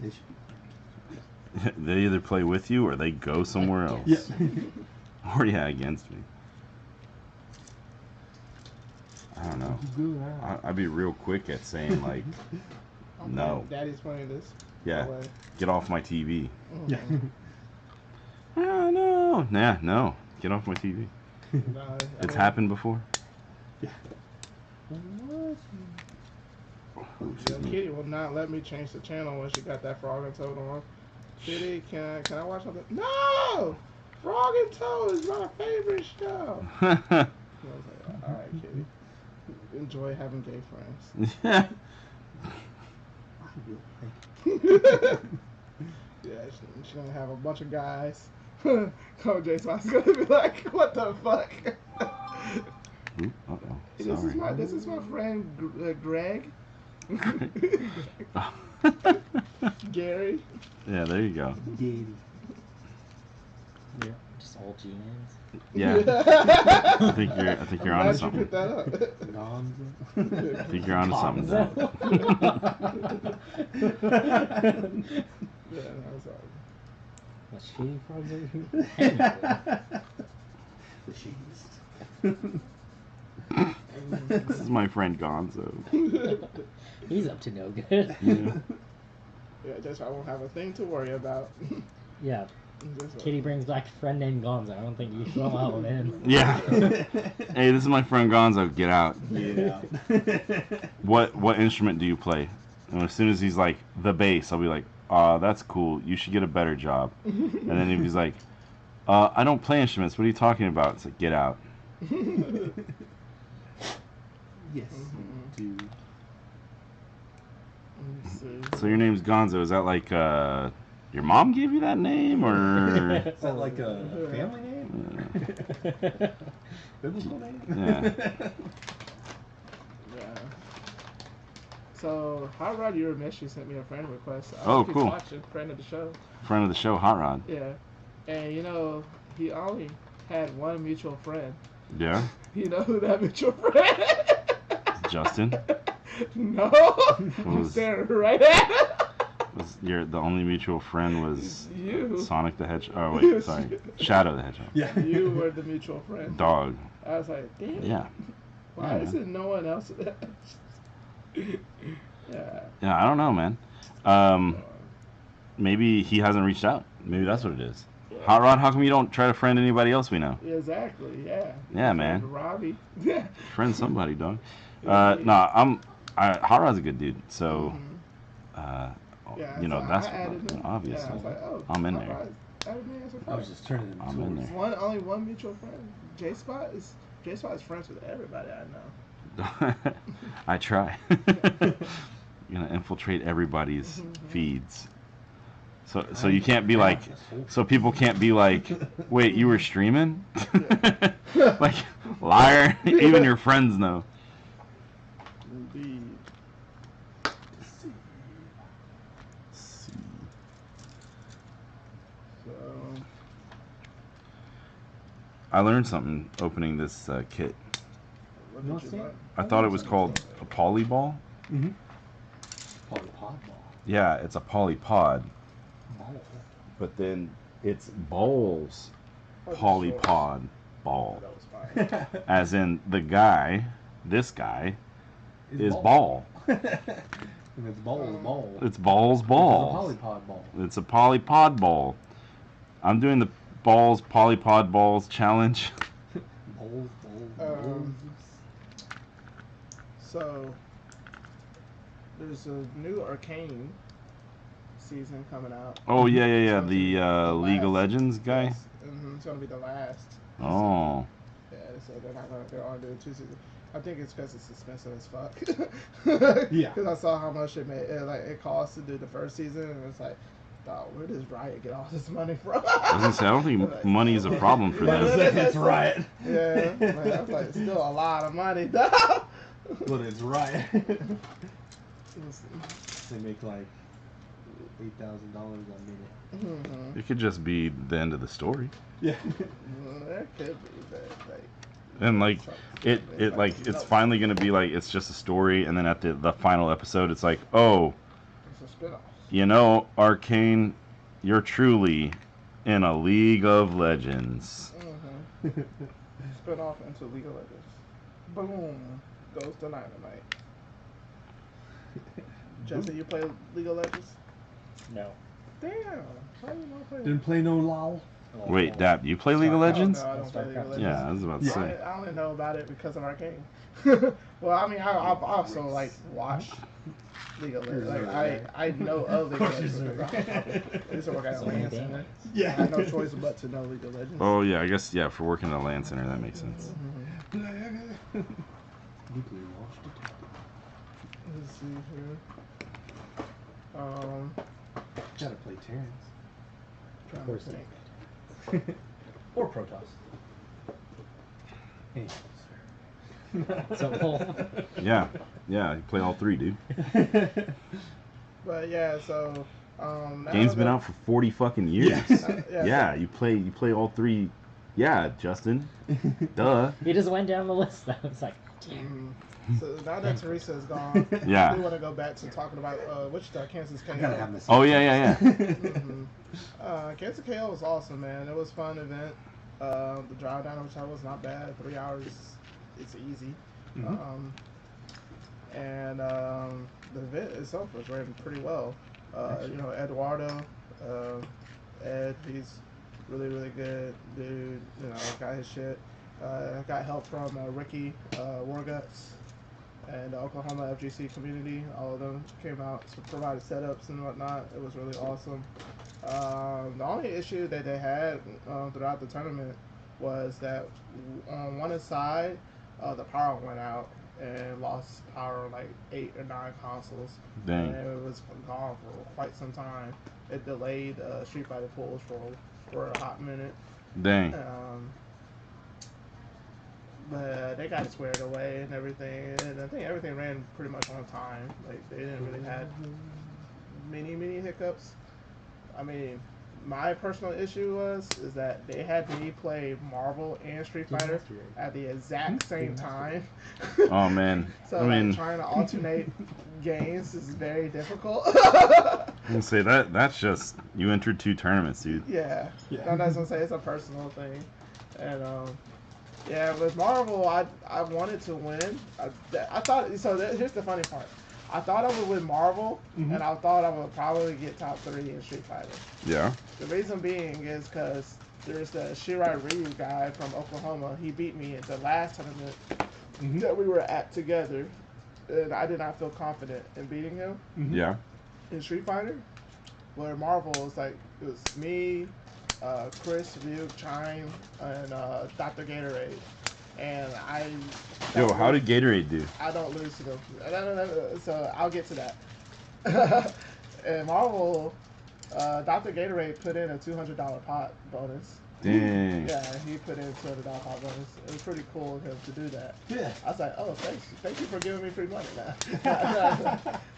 They should be. They either play with you or they go somewhere else. Yeah. Or against me. I don't know. I'd be real quick at saying like, no. Daddy's playing this. Yeah. No way. Get off my TV. Yeah. No. Nah, no. Get off my TV. It's happened before. Yeah. Kitty will not let me change the channel when she got that Frog and Toad on. Kitty, can I watch something? No! Frog and Toad is my favorite show. I was like, all right, Kitty. Enjoy having gay friends. Yeah. Yeah, she's gonna have a bunch of guys. Come, Jason, I was gonna be like, what the fuck? Ooh, uh-oh. This is my friend Greg. Gary. Yeah, there you go. Gary. Yeah, just all G names. Yeah. I think you're onto something. You picked that up. I think you're onto something. Zach. Yeah, no, I'm sorry. What shitty frogs are you? The shittiest. This is my friend Gonzo. He's up to no good. Yeah. Yeah, just I won't have a thing to worry about. Yeah, Kitty brings back a friend named Gonzo. I don't think you should allow him in. Yeah. Hey, this is my friend Gonzo. Get out. Yeah. What instrument do you play? And as soon as he's like the bass, I'll be like, that's cool. You should get a better job. And then if he's like, I don't play instruments. What are you talking about? It's like, get out. Yes. Dude. So your name's Gonzo. Is that like your mom gave you that name, or? Is that like a family name? Biblical name? Yeah. Yeah. So Hot Rod Uramishi sent me a friend request. Oh, He's cool. Watching, friend of the show. Friend of the show, Hot Rod. Yeah. And you know, he only had one mutual friend. Yeah. You know who that mutual friend is? Justin. No. I'm Was- staring right at him. Was the only mutual friend was You. Sonic the Hedgehog? Oh wait, sorry, Shadow the Hedgehog. Yeah. You were the mutual friend. Dog. I was like, damn. Yeah. Why Yeah, is man. it no one else? Yeah. Yeah, I don't know, man. Maybe he hasn't reached out. Maybe that's what it is. Hot Rod, how come you don't try to friend anybody else we know? Exactly. Yeah. Yeah, man. Robbie. Yeah. Friend somebody, dog. Hot Rod's a good dude. So, Yeah, you know, so that's I added him. obvious. Yeah, I was like, oh, I'm in Hot there. Rod added me as a I friend. was just turning him I'm in there. Only one mutual friend. J Spot is friends with everybody I know. I try. You're gonna infiltrate everybody's feeds. So you can't be like, so people can't be like, wait, you were streaming? Like, liar. Even your friends know. Indeed. So, I learned something opening this kit. what You did wanna see learn? it? I thought it was called a polyball. Mm-hmm. Polypod ball. Yeah, it's a polypod, Ball. but then it's balls Oh, the polypod ball. shorts. That was fine. As in this guy is ball. If it's ball. It's balls It's balls. a polypod ball. It's a polypod ball. I'm doing the balls polypod balls challenge. Balls, balls. So, there's a new Arcane season coming out. Oh yeah. So The League of last- Legends guy. Yes, it's gonna be the last. Oh. Yeah, so they're only doing 2 seasons. I think it's because it's expensive as fuck. Yeah. Because I saw how much it made. It cost to do the first season, and it's like, dog, where does Riot get all this money from? I was gonna say I don't think money is a problem for them. It's Riot. Yeah, man, that's like still a lot of money, dog. But it's Riot. They make like $8,000 a minute. Mhm. It could just be the end of the story. Yeah. There could be, but like. And like it's finally gonna be like it's just a story, and then at the final episode, it's like, oh, It's a spin-off. you know, Arcane, you're truly in a League of Legends. Mm-hmm. Spin off into League of Legends. Boom. Goes to Dynamite. Jesse, you play League of Legends? No. Damn. How you want to play? Didn't play no LOL. Wait, Dap, do you play League of Legends? No, I don't play League of Legends. Yeah, I was about to say. I only know about it because of Arcane. Well, I mean, I've also like watched League of Legends. Like I know of League of Legends. Because I used to work at a So many LAN center. Yeah. I had no choice but to know League of Legends. Oh yeah, I guess yeah. For working at a LAN center, that makes sense. Let's see here. Gotta play Terrence. Trying Of course to you think. Or Protoss. Hey, So, well, Yeah, you play all three, dude. But yeah, so now Game's been that- out for 40 fucking years. Yeah, you play all three. Yeah, Justin. Duh. he just went down the list. Though. It's like, damn. So now that Teresa is gone, Yeah. we want to go back to talking about Wichita, Kansas KO. I gotta have this. Oh yeah. Kansas KO was awesome, man. It was a fun event. The drive down to Wichita was not bad. 3 hours, it's easy. And the event itself was ran pretty well. You know, Eduardo Ed. He's really, really good dude. You know, got his shit. Got help from Ricky Warguts and the Oklahoma FGC community. All of them came out, provided setups and whatnot. It was really awesome. The only issue that they had throughout the tournament was that on one side, the power went out and lost power on like 8 or 9 consoles. Dang. And it was gone for quite some time. It delayed Street Fighter pulls for a hot minute. Dang. But they got it squared away and everything, and I think everything ran pretty much on time. Like they didn't really have many hiccups. I mean, my personal issue is that they had me play Marvel and Street Fighter at the exact same time. Oh man. So I mean, trying to alternate games is very difficult. I'll say that's just you entered 2 tournaments, dude. Yeah. No, that's what I'm saying. It's a personal thing, and yeah, with Marvel, I wanted to win. I thought so. Here's the funny part. I thought I would win Marvel, and I thought I would probably get top 3 in Street Fighter. Yeah. The reason being is because there's the Shirai Ryu guy from Oklahoma. He beat me at the last tournament that we were at together, and I did not feel confident in beating him. Yeah. In Street Fighter, where Marvel was like it was me, Chris, View, Chime, and Dr. Gatorade. And Yo, how did Gatorade do? I don't lose to them. So I'll get to that. And Marvel, Dr. Gatorade put in a $200 pot bonus. Dang. Yeah, he put in a $200 pot bonus. It was pretty cool of him to do that. Yeah. I was like, oh, thank you for giving me free money now.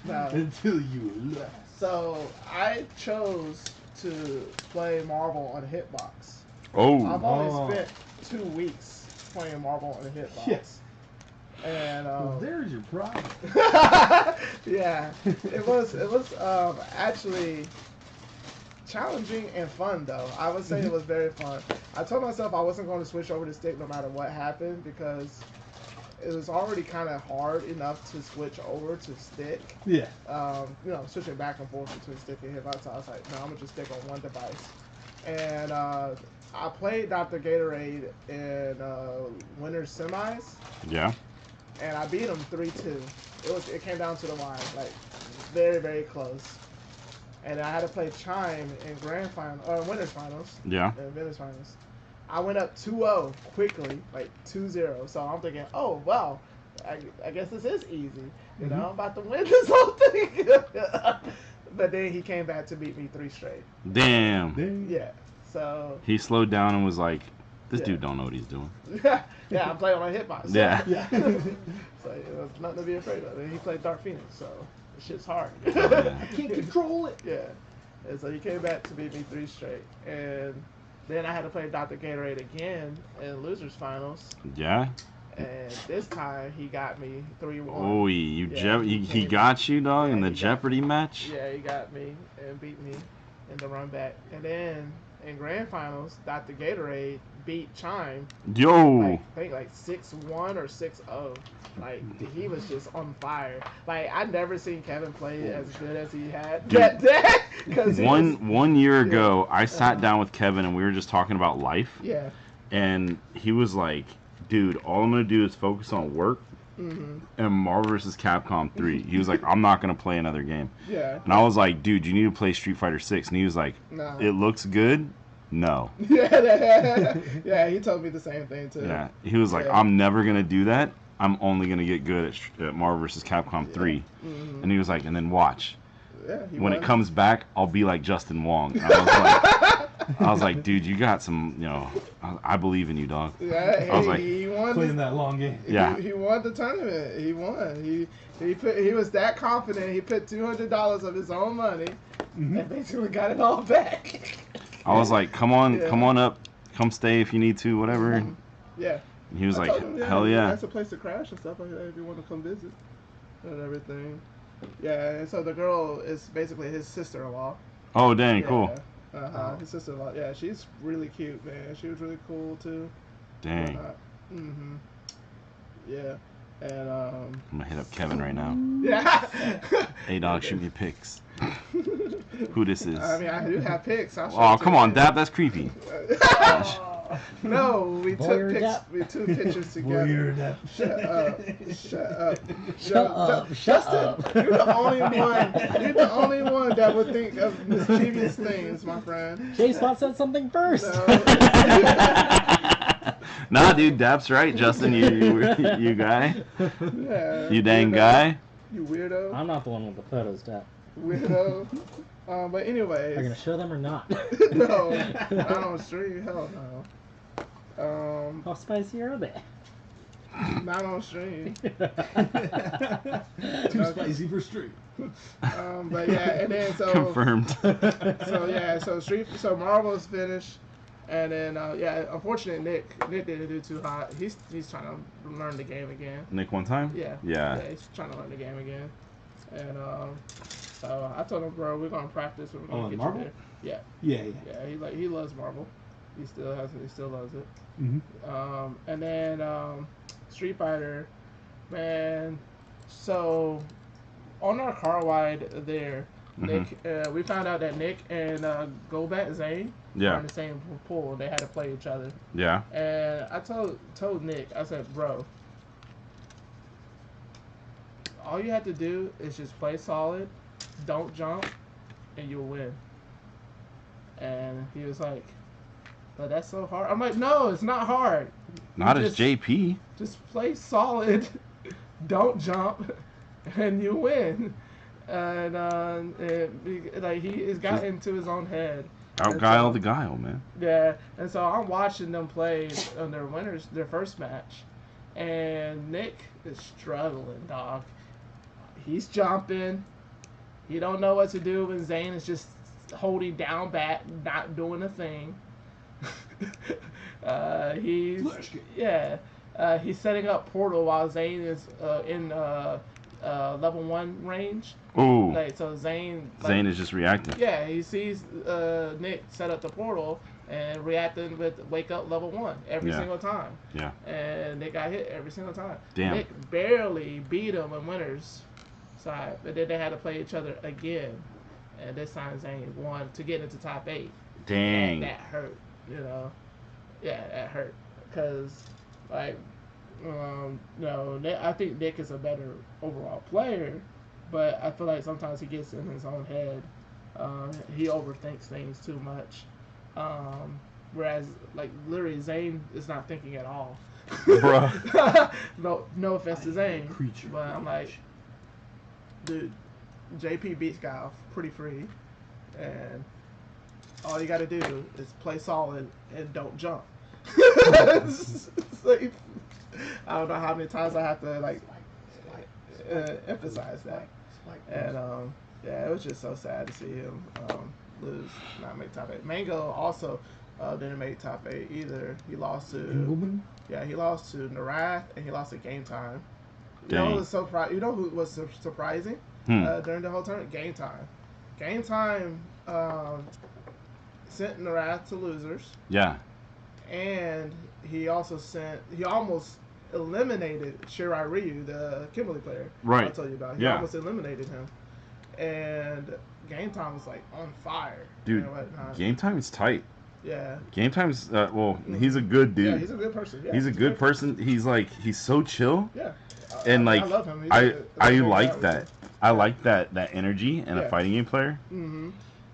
No. Until you left. So I chose to play Marvel on Hitbox. Oh. I've only spent 2 weeks playing Marvel on the Hitbox. Yes. And Well, there's your problem. yeah, it was actually challenging and fun though. I would say it was very fun. I told myself I wasn't going to switch over to stick no matter what happened because it was already kind of hard enough to switch over to stick. Yeah. You know, switching back and forth between stick and hitbox. So I was like, no, I'm gonna just stick on one device. And I played Dr. Gatorade in winners semis. Yeah. And I beat him 3-2. It came down to the wire, like very, very close. And I had to play Chime in grand final or winners finals. Yeah. In winners finals. I went up 2-0 quickly, like 2-0. So I'm thinking, oh well, I guess this is easy. You know, I'm about to win this whole thing. But then he came back to beat me 3 straight. Damn. Yeah. So he slowed down and was like, this dude don't know what he's doing. yeah, I'm playing on my hitbox. Yeah. So it was nothing to be afraid of. And he played Dark Phoenix, so the shit's hard. Oh, yeah. I can't control it. Yeah. And so he came back to beat me 3 straight. And then I had to play Dr. Gatorade again in losers finals. Yeah. And this time he got me 3-1. Oh, he got you, dog, in the Jeopardy match? Yeah, he got me and beat me in the run back. And then in grand finals, Dr. Gatorade beat Chime. Yo. I think like 6-1 or 6-0. Like he was just on fire. Like I'd never seen Kevin play as good as he had that day. Cause one year ago, I sat down with Kevin and we were just talking about life. Yeah. And he was like, dude, all I'm gonna do is focus on work and Marvel vs. Capcom 3. He was like, I'm not gonna play another game. Yeah. And I was like, dude, you need to play Street Fighter 6. And he was like, Nah. It looks good. No. Yeah, he told me the same thing too. Yeah. He was like, I'm never gonna do that. I'm only gonna get good at Marvel vs. Capcom 3. And he was like, and then watch. Yeah. When it comes back, I'll be like Justin Wong. And I was like, dude, you got some, you know, I believe in you, dog. Yeah, I was like, he won Playing that long game. Yeah. He won the tournament. He won. He was that confident. He put $200 of his own money and basically got it all back. I was like, come on up, come stay if you need to, whatever. Yeah. And he was like, told him, hell yeah. That's a place to crash and stuff like that if you want to come visit and everything. Yeah, and so the girl is basically his sister-in-law. Oh, dang, cool. His sister-in-law. Yeah, she's really cute, man. She was really cool too. Dang. Yeah. And I'm gonna hit up Kevin right now. yeah. Hey dog, shoot me pics. Who this is? I mean, I do have pics. I'll show Oh, it to come you. on, Dap, that's creepy. No, we Voyeur took Dap. we took pictures together. Shut up! Shut up! Shut up. Justin, you're the only one. You're the only one that would think of mischievous things, my friend. J-Spot said something first. No. Nah, dude, Dap's right, Justin. You guy. Yeah, You dang weirdo. guy. You weirdo. I'm not the one with the photos, Dap. Weirdo. But anyways. Are you gonna show them or not? No, not on stream. Hell no. How spicy are they? Not on stream. Too spicy for stream. But yeah, and then so Confirmed. so Marvel's finished, and then unfortunately Nick didn't do too hot. He's trying to learn the game again. Nick, one time? Yeah, he's trying to learn the game again, and so I told him, bro, we're gonna practice. We're gonna get Marvel? you there. Yeah. He loves Marvel. He still loves it. Mm-hmm. And then Street Fighter, man. So on our car ride there, Nick, we found out that Nick and Gobat Zane are in the same pool. They had to play each other. Yeah. And I told Nick, I said, bro, all you have to do is just play solid, don't jump, and you'll win. And he was like, but that's so hard. I'm like, no, it's not hard. Not as JP. Just play solid, don't jump, and you win. And he has got into his own head. Outguile the guile, man. Yeah, and so I'm watching them play on their first match, and Nick is struggling, dog. He's jumping. He don't know what to do, and Zane is just holding down bat, not doing a thing. He's setting up portal while Zane is in level 1 range. Ooh. So Zane Zane is just reacting. Yeah, he sees Nick set up the portal and reacting with wake up level 1 every single time. Yeah. And Nick got hit every single time. Damn. Nick barely beat him in winners side, but then they had to play each other again. And this time Zane won to get into top 8. Dang. That hurt, you know. Yeah, that hurt. Because, I think Nick is a better overall player, but I feel like sometimes he gets in his own head. He overthinks things too much. Whereas, literally, Zane is not thinking at all. Bruh. No offense to Zane. Creature. But I'm like, dude, JP beats Guile pretty free. And all you got to do is play solid and don't jump. It's like, I don't know how many times I have to emphasize that. And it was just so sad to see him lose, not make top 8. Mango also didn't make top 8 either. He lost to Narath, and he lost to Game Time. You know who was surprising during the whole tournament? Game Time. Game Time sent Narath to losers. Yeah. And he almost eliminated Shirai Ryu, the Kimberly player. Right. I told you about. He almost eliminated him. And Game Time was on fire. Dude, Game Time is tight. Yeah. Game Time's he's a good dude. Yeah, he's a good person. Yeah, he's a good person. He's so chill. Yeah. And I love him. I like that. I like that energy in a fighting game player. Mm-hmm.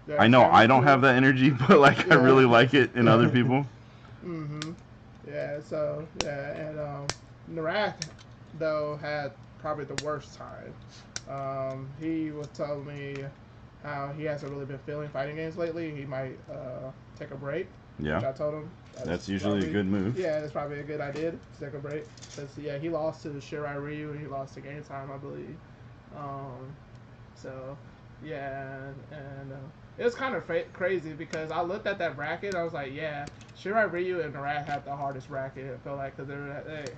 Yeah, I know I don't have that energy, but I really like it in other people. Mm-hmm. Yeah, so, and Narath, though, had probably the worst time. He was telling me how he hasn't really been feeling fighting games lately. He might take a break. Yeah. Which I told him. That's usually a good move. Yeah, it's probably a good idea to take a break. Because, he lost to Shirai Ryu and he lost to Game Time, I believe. And it was kind of crazy because I looked at that bracket. I was like, yeah, Shirai Ryu and Narath had the hardest bracket. It felt like because they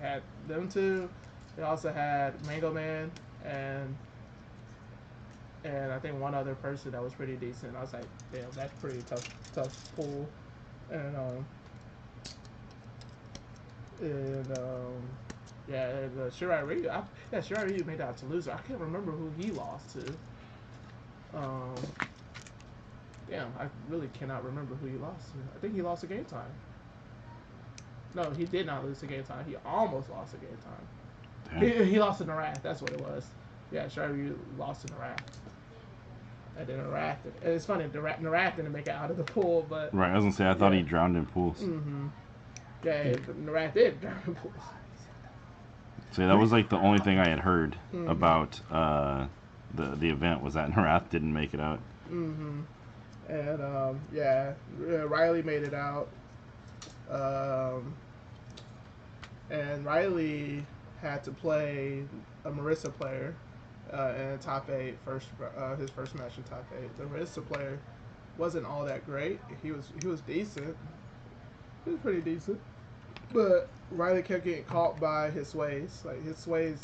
had them two. They also had Mango Man and I think one other person that was pretty decent. I was like, damn, that's pretty tough pool. Yeah, and, Shirai Ryu. Shirai Ryu made it out to loser. I can't remember who he lost to. Um, Damn, I really cannot remember who he lost to. I think he lost a game time. No, he did not lose a game time. He almost lost a game time. He lost in the Wrath. That's what it was. Yeah, Shirai Ryu lost in the Wrath. And then Wrath. And it's funny, the Wrath didn't make it out of the pool, but. Right, I was gonna say I thought he drowned in pools. Mm-hmm. Yeah, the Wrath did drown in pools. So that was like the only thing I had heard Mm-hmm. about the event was that Narath didn't make it out. Mm-hmm. And Riley made it out. And Riley had to play a Marissa player in top 8 his first match in top 8. The Marissa player wasn't all that great. He was decent. He was pretty decent. But Riley kept getting caught by his sways. Like his sways,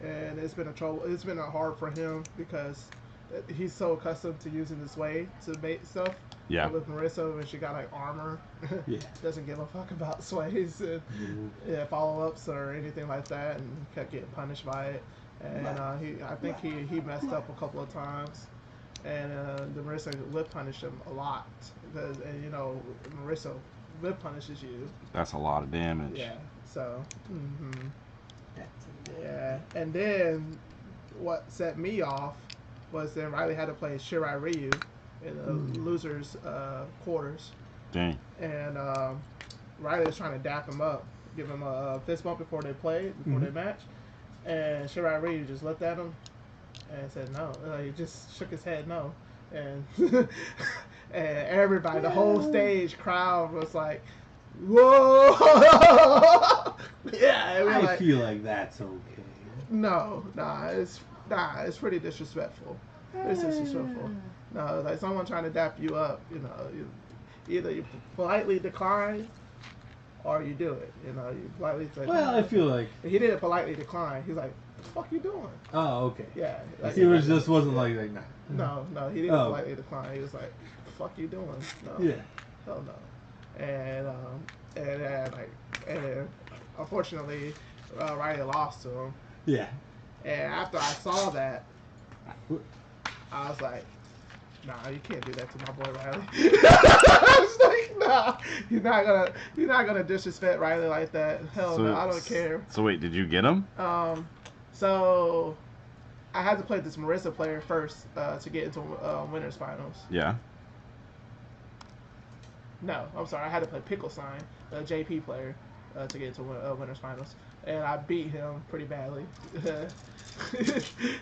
and it's been hard for him because he's so accustomed to using the sway to bait stuff. Yeah. But with Marissa, when she got like armor, doesn't give a fuck about sways and follow-ups or anything like that, and kept getting punished by it. And I think he messed up a couple of times, and the Marissa lip punished him a lot because Marissa lip punishes you. That's a lot of damage. Yeah. So. Yeah. And then what set me off was then Riley had to play Shirai Ryu in the losers quarters. Dang. And Riley was trying to dap him up, give him a fist bump before they match. And Shirai Ryu just looked at him and said no. He just shook his head no. And and everybody, the whole stage crowd was like, whoa. Yeah. I feel like that's okay. It's pretty disrespectful. It's disrespectful. No, like someone trying to dap you up, either you politely decline or you do it. You politely say. Well, I feel like he didn't politely decline. He's like, "What the fuck you doing?" Oh, okay. Yeah. Like, he wasn't like nah. No, he didn't politely decline. He was like, "What the fuck you doing?" No. Yeah. Hell no. And then unfortunately, Riley lost to him. Yeah. And after I saw that, I was like, nah, you can't do that to my boy Riley. I was like, nah, you're not gonna disrespect Riley like that. Hell no, I don't care. So wait, did you get him? So I had to play this Marissa player first to get into winners finals. Yeah. No, I'm sorry, I had to play Pickle Sign, a JP player, to get into winners finals, and I beat him pretty badly.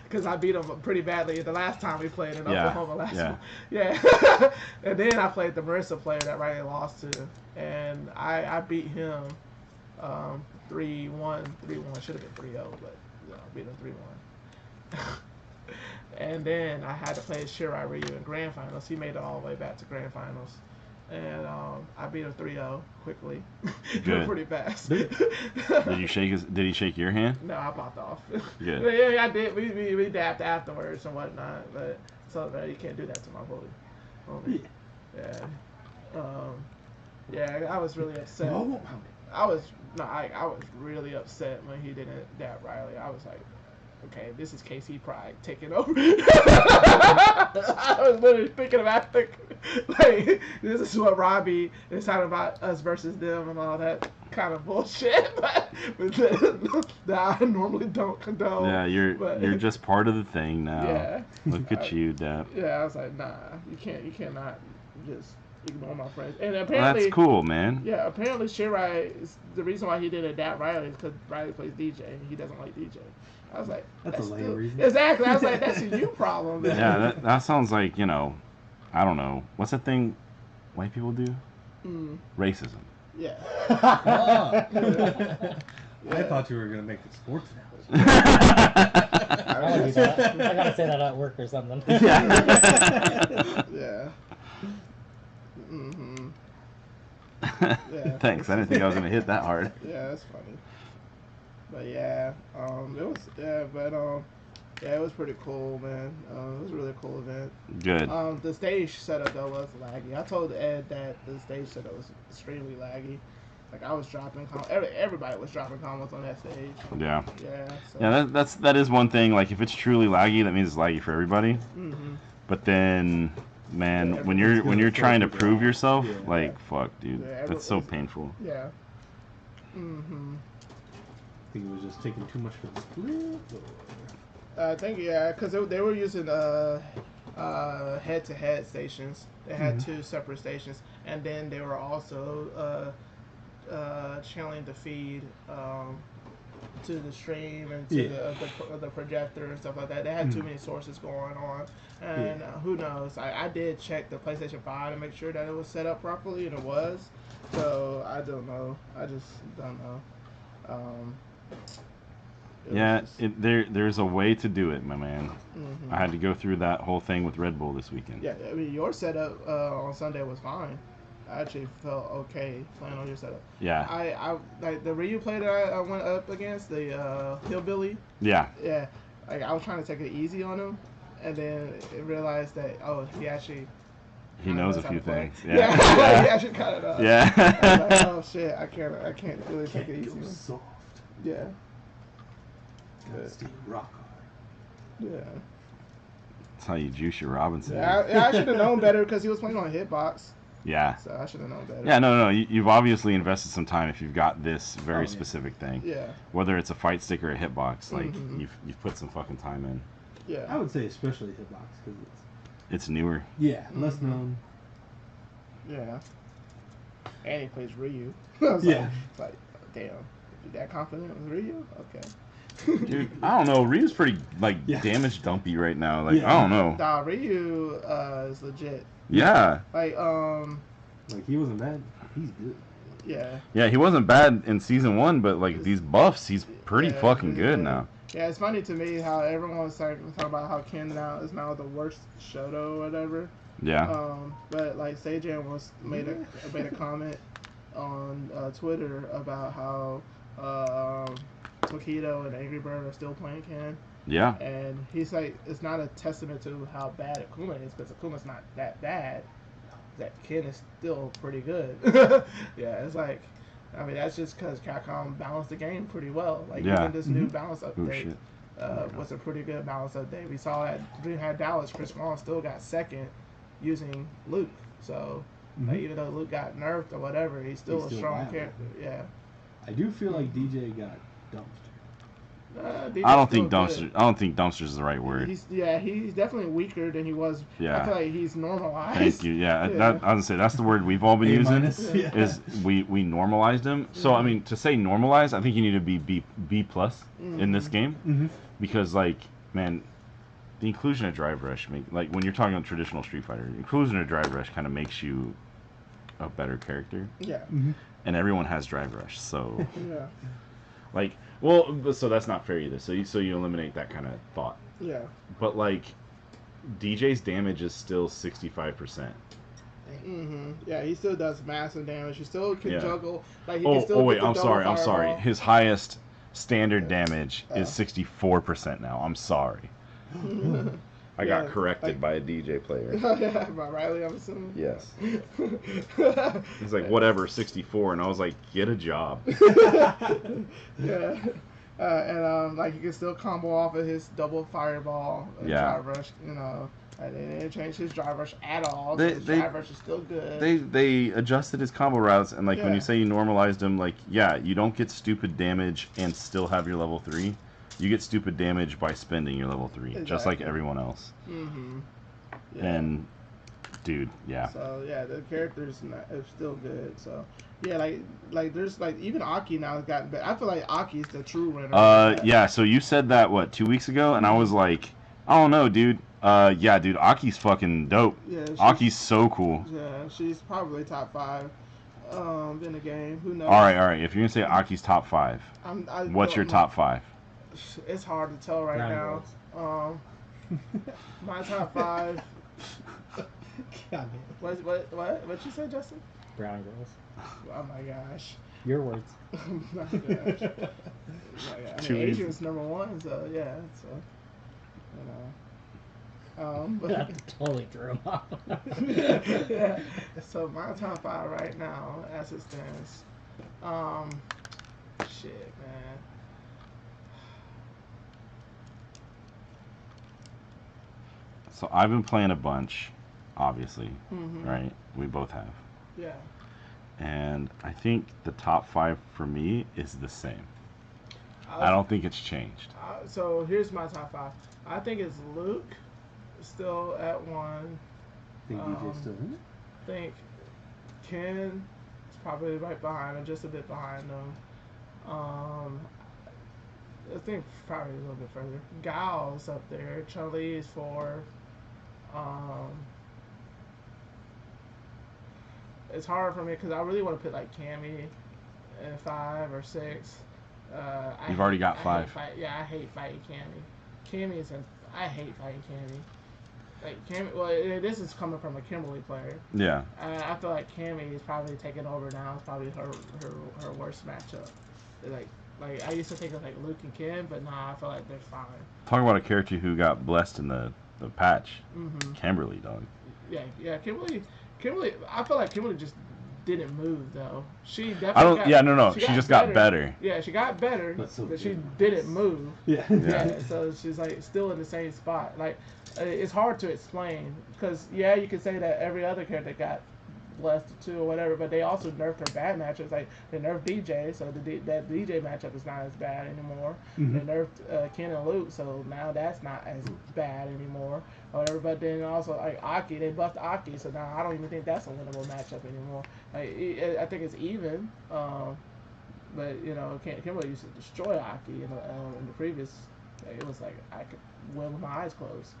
Because I beat him pretty badly the last time we played in Oklahoma last month. Yeah. And then I played the Marissa player that Riley lost to, and I beat him 3-1. Should have been 3-0, but I beat him 3-1. And then I had to play Shirai Ryu in grand finals. He made it all the way back to grand finals. And I beat him 3-0 quickly. Good. Pretty fast. Did he shake your hand? No, I popped off. Good. Yeah, I did. We dapped afterwards and whatnot, but so you can't do that to my bully. Yeah. I was really upset. I was really upset when he didn't dap Riley. I was like, okay, this is KC Pride taking over. I was literally thinking about like this is what Robbie is talking about, us versus them and all that kind of bullshit that I normally don't condone. Yeah, you're just part of the thing now. Yeah. Look at you, Dap. Yeah, I was like, nah, you cannot just ignore my friends. And apparently, that's cool, man. Yeah, apparently Shirai, the reason why he didn't adapt Riley is because Riley plays DJ and he doesn't like DJ. I was like, that's a lame reason. Exactly. I was like, that's a you problem, man. Yeah, that sounds like, I don't know. What's that thing white people do? Racism. Yeah. I thought you were going to make the sports analogy. I do that. I gotta say that at work or something. Yeah. Mm-hmm. Yeah. Thanks. I didn't think I was gonna hit that hard. Yeah, that's funny. But yeah, it was pretty cool, man. It was a really cool event. Good. The stage setup though was laggy. I told Ed that the stage setup was extremely laggy. Like I was dropping everybody was dropping combos on that stage. Yeah. Yeah. So. Yeah, that is one thing. Like if it's truly laggy, that means it's laggy for everybody. Mm-hmm. But then, man, Yeah, when you're gonna trying to focus prove on- yourself, yeah. like fuck, dude, Yeah, that's so painful. Yeah. Mm-hmm. I think it was just taking too much for the split. I think because they were using head-to-head stations. They had two separate stations, and then they were also channeling the feed to the stream and to the projector and stuff like that. They had too many sources going on, and who knows? I did check the PlayStation 5 to make sure that it was set up properly, and it was. So I don't know. I just don't know. Yeah, there's a way to do it, my man. Mm-hmm. I had to go through that whole thing with Red Bull this weekend. Yeah, I mean your setup on Sunday was fine. I actually felt okay playing on your setup. Yeah. I like the Ryu play that I went up against, the Hillbilly. Yeah. Yeah, like I was trying to take it easy on him, and then realized that He knows a how few to play. things. Yeah. He actually kind of does. Yeah. I was like, oh shit, I can't really take it easy. Go soft. Yeah. Gotta stay rock hard. Yeah. That's how you juice your Robinson. Yeah, I should have known better because he was playing on hitbox. Yeah. So I should have known better. Yeah, no. You've obviously invested some time if you've got this very specific thing. Yeah. Whether it's a fight stick or a hitbox, like you've put some fucking time in. Yeah. I would say especially hitbox because It's newer. less known. Yeah. And he plays Ryu. I was like, damn, you that confident with Ryu? Okay. Dude, I don't know. Ryu's pretty damage dumpy right now. Like I don't know. Nah, Ryu is legit. Yeah. Like Like he wasn't bad. He's good. yeah. Yeah, he wasn't bad in season 1, but like these buffs, he's pretty fucking good now. Yeah, it's funny to me how everyone was talking about how Ken is now the worst Shoto or whatever. Yeah. But like Seijan made a comment on Twitter about how Tokido and Angry Bird are still playing Ken. Yeah. And he's like, it's not a testament to how bad Akuma is, because Akuma's not that bad. That Ken is still pretty good. Yeah, it's like, I mean, that's just because Capcom balanced the game pretty well. Like, even this new balance update was a pretty good balance update. We saw at DreamHack Dallas, Chris Wong still got second using Luke. So, like, even though Luke got nerfed or whatever, he's still a strong character. Yeah. I do feel like DJ got dumpster. I don't think dumpster is the right word. He's definitely weaker than he was. Yeah. I feel like he's normalized. Thank you. Yeah, I was gonna say that's the word we've all been using. Is we normalized him. So I mean, to say normalized, I think you need to be B plus in this game, because like, man, the inclusion of drive rush, like when you're talking about traditional Street Fighter, inclusion of drive rush kind of makes you a better character. Yeah. And everyone has drive rush, so Yeah. like, well, so that's not fair either. So you eliminate that kind of thought. Yeah. But like, DJ's damage is still 65%. Yeah, he still does massive damage. He still can juggle. Like he Oh, can still wait, get the I'm sorry. fireball. His highest standard damage is 64% now. I'm sorry. I got corrected by a DJ player. Yeah, by Riley, I'm assuming. Yes. He's like, whatever, 64, and I was like, get a job. Yeah. And like he can still combo off of his double fireball drive rush, you know. And they didn't change his drive rush at all. So his drive rush is still good. They adjusted his combo routes, and like when you say you normalized him, like you don't get stupid damage and still have your level 3. You get stupid damage by spending your level 3, just like everyone else. Yeah. And dude, yeah. So yeah, the character's is still good. So yeah, like there's like even Aki now has gotten better. I feel like Aki's the true winner. Yeah. So you said that what 2 weeks ago, and I was like, I don't know, dude. Yeah, dude, Aki's fucking dope. Yeah, Aki's so cool. Yeah, she's probably top 5 in the game. Who knows? All right. If you're gonna say Aki's top 5, what's your top 5? It's hard to tell right now. My top 5. God, What you say, Justin? brown girls. Oh my gosh. Your words. Oh my gosh. I mean, Asian's number 1, so yeah. So you know. But That totally threw him off. yeah. So my top 5 right now, as it stands, Shit, man. So I've been playing a bunch, obviously, Mhm. right? We both have. Yeah. And I think the top 5 for me is the same. I don't think it's changed. So here's my top 5. I think it's Luke, still at 1. I think DJ's still in it. I think Ken is probably right behind him, just a bit behind him. I think probably a little bit further. Gao's up there. Chun-Li is 4. Um, it's hard for me because I really want to put like Cammy in 5 or 6. You've already got 5. I hate fighting Cammy. Cammy's in. I hate fighting Cammy. Like Cammy. Well, this is coming from a Kimberly player. Yeah. I feel like Cammy is probably taking over now. It's probably her worst matchup. Like I used to think of like Luke and Ken, but nah, I feel like they're fine. Talk about a character who got blessed in the patch. Mm-hmm. Kimberly, dog. Yeah. Kimberly. I feel like Kimberly just didn't move though. She definitely. I don't. Yeah, no. She just got better. Yeah, she got better, But she didn't move. Yeah. Yeah, so she's like still in the same spot. Like it's hard to explain because you could say that every other character got blessed too or whatever, but they also nerfed her bad matchups. Like they nerfed DJ, so that DJ matchup is not as bad anymore. Mm-hmm. They nerfed Ken and Luke, so now that's not as bad anymore. Or whatever. But then also like Aki, they buffed Aki, so now I don't even think that's a winnable matchup anymore. Like I think it's even. But you know, Kimberly used to destroy Aki in the previous. It was like I could win with my eyes closed.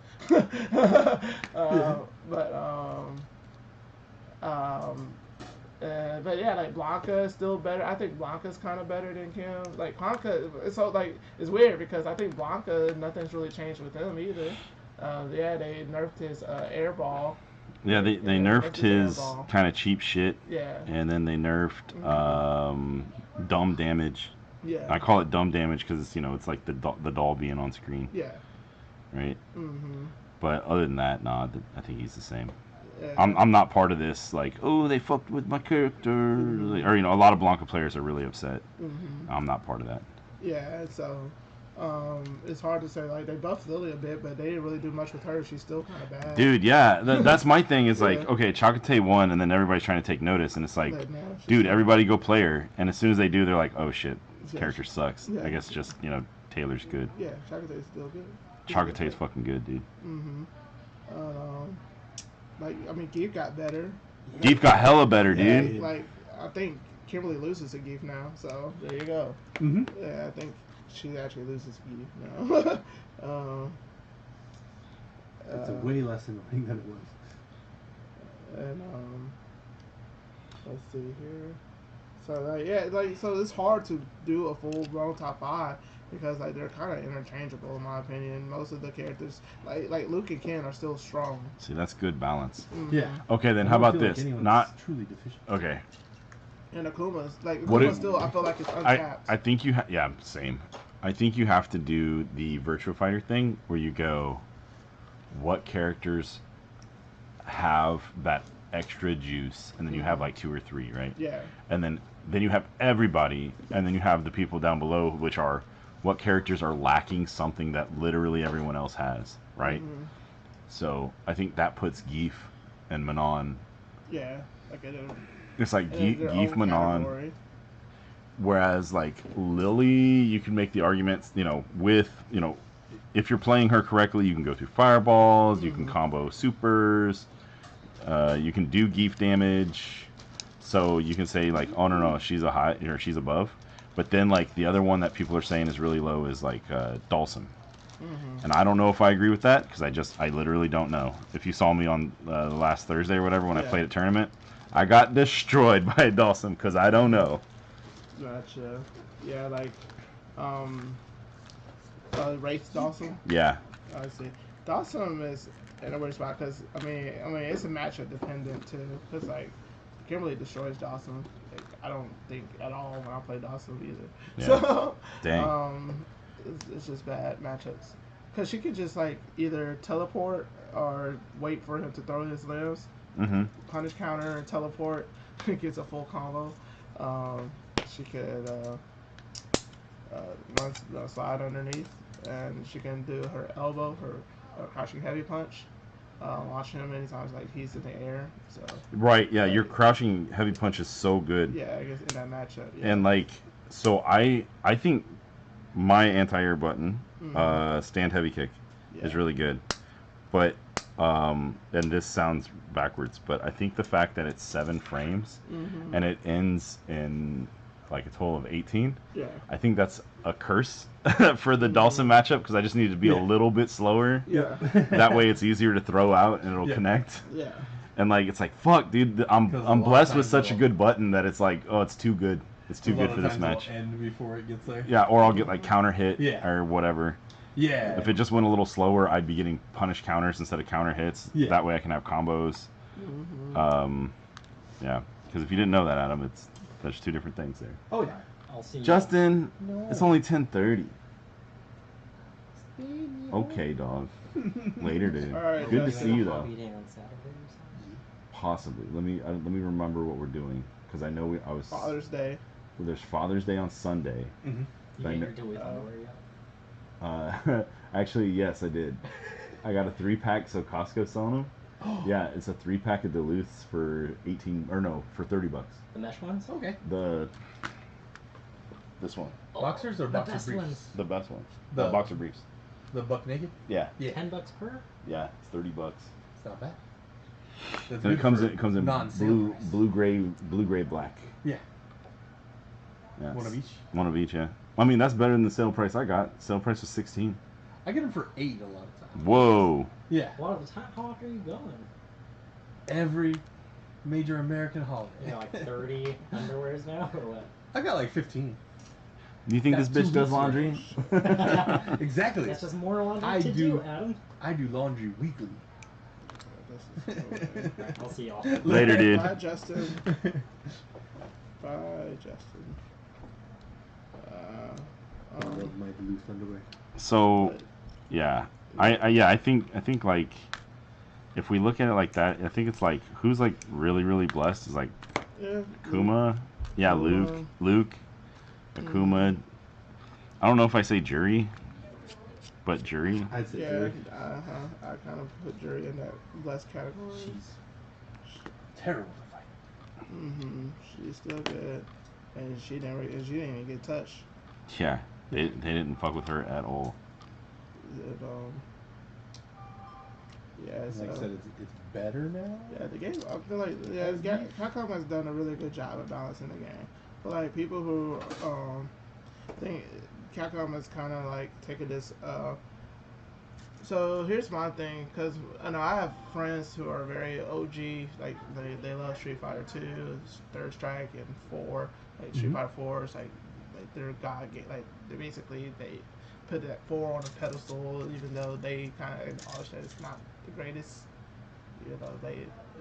But yeah, like Blanca is still better. I think Blanca's kind of better than Kim. Like Blanca, so like it's weird because I think Blanca, nothing's really changed with him either. They nerfed his air ball. Yeah, they nerfed his kind of cheap shit. Yeah. And then they nerfed dumb damage. Yeah. I call it dumb damage because it's like the doll being on screen. Yeah. Right. Mm-hmm. But other than that, nah, I think he's the same. Yeah. I'm not part of this. Like, oh, they fucked with my character, or a lot of Blanca players are really upset. Mm-hmm. I'm not part of that. Yeah. So. It's hard to say. Like they buffed Lily a bit, but they didn't really do much with her. She's still kind of bad. Dude, yeah, that's my thing. Is like, Yeah. okay, Chakotay won, and then everybody's trying to take notice, and it's like, Like, man, she's dude, still- everybody go play her. And as soon as they do, they're like, oh shit, Yeah. character sucks. Yeah. I guess just Taylor's good. Yeah, Chakotay's still good. Chakotay's fucking good, dude. Mm-hmm. Geef got better. Geef got hella better, Yeah, dude. like I think Kimberly loses to Geef now, so there you go. Mm-hmm. Yeah, I think she actually loses to Geef now. It's way less annoying than it was. And let's see here. So so it's hard to do a full blown top 5 because like they're kind of interchangeable in my opinion. Most of the characters like Luke and Ken are still strong. See, that's good balance. Mhm. Yeah. Okay, then I how don't about feel like this? anyone's Not truly deficient. okay. And Akuma's What Akuma if- still I feel like it's untapped. I think you yeah, same. I think you have to do the Virtua Fighter thing where you go, what characters have that extra juice, and then you have like 2 or 3, right? Yeah. And then you have everybody, and then you have the people down below, which are what characters are lacking something that literally everyone else has, right? Mhm. So I think that puts Geef and Manon. Yeah. Like It's like their Geef, own Manon. category. Whereas like Lily, you can make the arguments, with if you're playing her correctly, you can go through fireballs, you can combo supers, you can do Geef damage. So you can say like, oh no, she's a high or she's above. But then like the other one that people are saying is really low is like Dawson. Mhm. And I don't know if I agree with that because I literally don't know. If you saw me on last Thursday or whatever when I Yeah. played a tournament, I got destroyed by Dawson because I don't know. Gotcha. Yeah, like Race Dawson. Yeah. I see. Dawson is in a weird spot because I mean it's a matchup dependent too. Because like Kimberly destroys Dawson. Like, I don't think at all when I play Dawson either. Yeah. So Dang. it's just bad matchups. Because she could just like either teleport or wait for him to throw his limbs, Mm-hmm. punish counter, and teleport, gets a full combo. she could slide underneath, and she can do her elbow, her crouching heavy punch. Launch him many times like he's in the air. So Right, yeah, like, your crouching heavy punch is so good. yeah, I guess in that matchup. Yeah. And like, so I think my anti-air button, stand heavy kick, is really good. But and this sounds backwards, but I think the fact that it's 7 frames and it ends in like a total of 18, I think that's a curse for the Dawson matchup, because I just need to be a little bit slower. Yeah. That way it's easier to throw out and it'll connect. Yeah. And like, it's like, fuck, dude, I'm blessed with such a good button that it's like, oh, it's too good. It's too good for this match. End before it gets there. Yeah, or I'll get like counter hit or whatever. Yeah. If it just went a little slower, I'd be getting punish counters instead of counter hits. Yeah. That way I can have combos. Yeah, because if you didn't know that, Adam, there's 2 different things there. Oh yeah. I'll see. Justin, No. it's only 10:30. Okay, dog. Later, dude. All right, Good to Justin. see you though. Hobby day on Saturday or something? Possibly. Let me remember what we're doing, because I know I was. Father's Day. Well, there's Father's Day on Sunday. You I made know- your do with underwear yet? Actually, yes, I did. I got a 3-pack, so Costco's selling them. Yeah, it's a 3-pack of Duluths for for $30. The mesh ones? Okay. This one, Boxers or the boxer best briefs? ones. the best one, The- the boxer briefs. The buck naked? Yeah, Yeah. $10 per? yeah, it's $30. It's not bad. That's And good it comes for in non-sale blue, price. blue gray, black. Yeah. Yeah, One of each. One of each, yeah. I mean, that's better than the sale price I got. Sale price was 16. I get them for 8 a lot of times. Whoa. Yeah. A lot of the time, how often are you going? Every major American holiday. You know, like 30 underwears now, or what? I got like 15. Do you think That's this bitch 2 does weeks laundry? Exactly. That's just more laundry I to do. do, Adam. I do laundry weekly. This is cool, man. I'll see y'all. Later, dude. Bye, Justin. Bye, Justin. My loose underwear. So, yeah, I think like, if we look at it like that, I think it's like, who's like really blessed is like Yeah. Akuma, yeah, Luke, Akuma. I don't know if I say Jury, but Jury. I'd say Yeah. Jury. I kind of put Jury in that blessed category. She's terrible to fight. She's still good, and she didn't even get touched. Yeah, they didn't fuck with her at all. It, yeah, Like I so, said, it's better now. yeah, the game. I feel like Capcom has done a really good job of balancing the game. But like people who think Capcom has kind of like taken this. So here's my thing, because I know I have friends who are very OG, like they love Street Fighter 2, Third Strike, and 4. Like Street Fighter 4 is like their god game. Like they put that 4 on a pedestal, even though they kind of acknowledge that it's not the greatest. You know,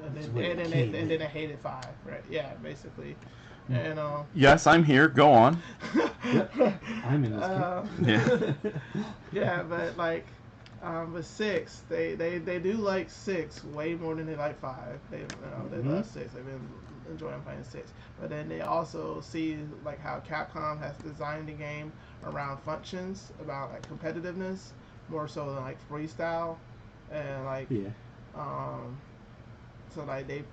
and then they hated 5, right? Yeah, basically. And Yes, I'm here. Go on. I'm in this game. Yeah. yeah, but like. But 6, they do like 6 way more than they like 5. They love 6. They've been enjoying playing 6. But then they also see like how Capcom has designed the game around functions, about like competitiveness, more so than like freestyle, and like so like they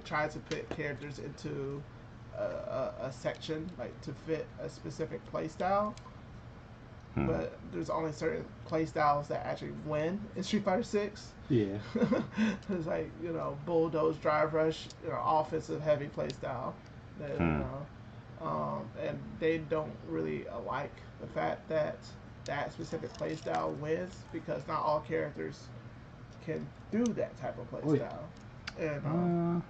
try to put characters into a section like to fit a specific play style. But there's only certain play styles that actually win in Street Fighter 6. Yeah. It's like, bulldoze, drive rush, offensive heavy play style. That, and they don't really like the fact that that specific play style wins, because not all characters can do that type of play style. And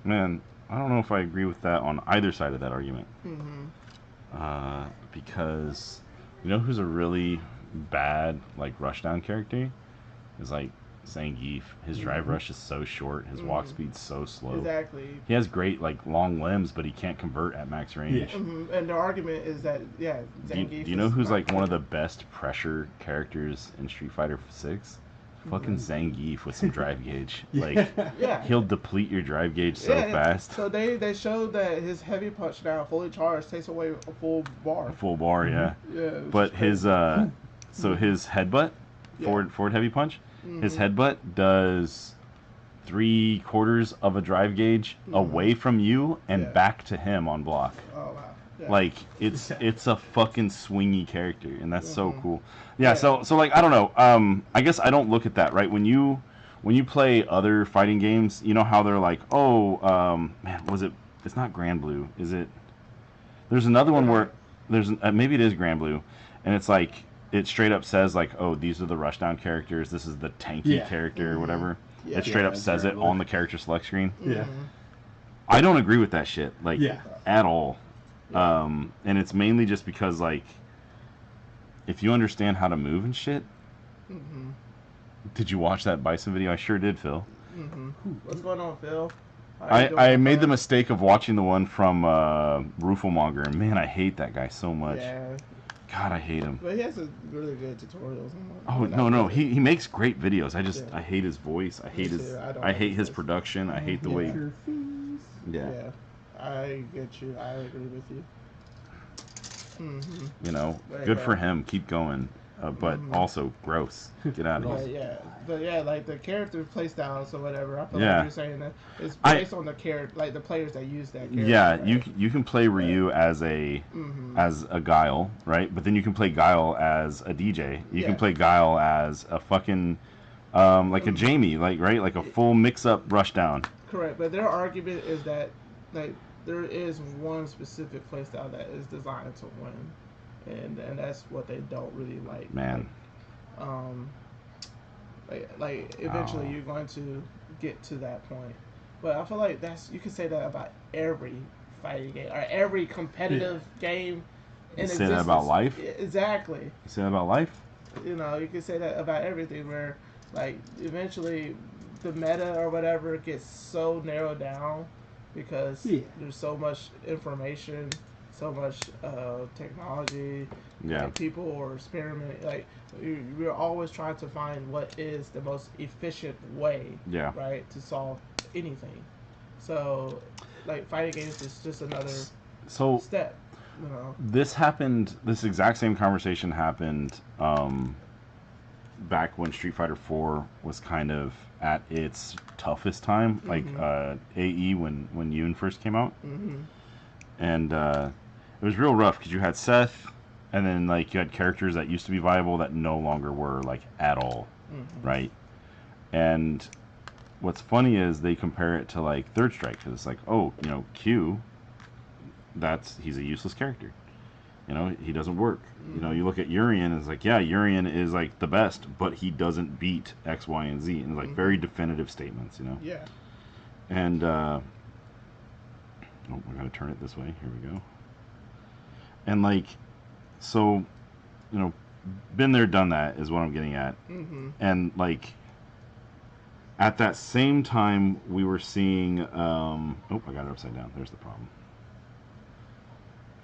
Man, I don't know if I agree with that on either side of that argument. Because you know who's a really bad like rushdown character? Is like Zangief. His drive rush is so short. His walk speed's so slow. exactly. He has great like long limbs, but he can't convert at max range. And the argument is that Zangief. Do you know is who's not like one of good. the best pressure characters in Street Fighter 6? Fucking Zangief with some drive gauge. Yeah. Like, Yeah. he'll deplete your drive gauge so Yeah, fast. So they showed that his heavy punch now fully charged takes away a full bar. Full bar, yeah. Yeah. it's But just his crazy. so his headbutt, Yeah. forward heavy punch, his Mhm. headbutt does 3/4 of a drive gauge away from you and Yeah. back to him on block. Oh wow. Yeah. Like it's a fucking swingy character, and that's so Mhm. cool. Yeah. Yeah. So like I don't know. I guess I don't look at that right when you play other fighting games. You know how they're like, oh, man, was it? It's not Grand Blue, is it? There's another one where there's maybe it is Grand Blue, and it's like it straight up says like, oh, these are the rushdown characters. This is the tanky Yeah. character or whatever. Yeah. It straight Yeah, up says it Grand Blue. on the character select screen. Yeah. Mhm. I don't agree with that shit, like Yeah. at all. And it's mainly just because like, if you understand how to move and shit. Mhm. Did you watch that Bison video? I sure did, Phil. Mhm. What's going on, Phil? How you doing, I made the bud? mistake of watching the one from Roofelmonger, and man, I hate that guy so much. Yeah, God, I hate him. but he has a really good tutorials. Oh no, he makes great videos. I just Yeah. I hate his voice. I hate Me his too. I don't I like hate his his voice. production. I hate the Yeah. way. Your fees. Yeah. Yeah, I get you. I agree with you. Mhm. You know, Right, good for right. him. Keep going. But Mhm. also gross. Get out of But here. yeah, like the character playstyles or whatever. I feel Yeah. like you're saying that it's I- based on the character, like the players that use that character. Yeah, right? you can play Ryu as a Mhm. Guile, right? But then you can play Guile as a DJ. You can Yeah. play Guile as a fucking like a Jamie, like right, like a full mix-up rushdown. Correct, but their argument is that like there is one specific playstyle that is designed to win, and that's what they don't really like. Man, Like eventually Oh. you're going to get to that point, but I feel like that's you can say that about every fighting game or every competitive game. You say that about life? Exactly. You say that about life? You know, you can say that about everything where like eventually the meta or whatever gets so narrowed down because Yeah. there's so much information, so much technology. Yeah. Like, people are experimenting. Like we're always trying to find what is the most efficient way, Yeah. right, to solve anything. So, like fighting games is just another So step. You know. this happened. This exact same conversation happened back when Street Fighter 4 was kind of at its toughest time, like AE when Yoon first came out, Mhm. and it was real rough because you had Seth, and then like you had characters that used to be viable that no longer were like at all, Mhm. right? And what's funny is they compare it to like Third Strike because it's like, oh, you know, Q, he's a useless character. You know, he doesn't work. You know, you look at Urian and it's like, yeah, Urian is like the best, but he doesn't beat X, Y, and Z. And like very definitive statements, you know. Yeah. And oh, I gotta turn it this way. Here we go. And like, so, you know, been there, done that is what I'm getting at. Mhm. And like, at that same time, we were seeing. Oh, I got it upside down. There's the problem.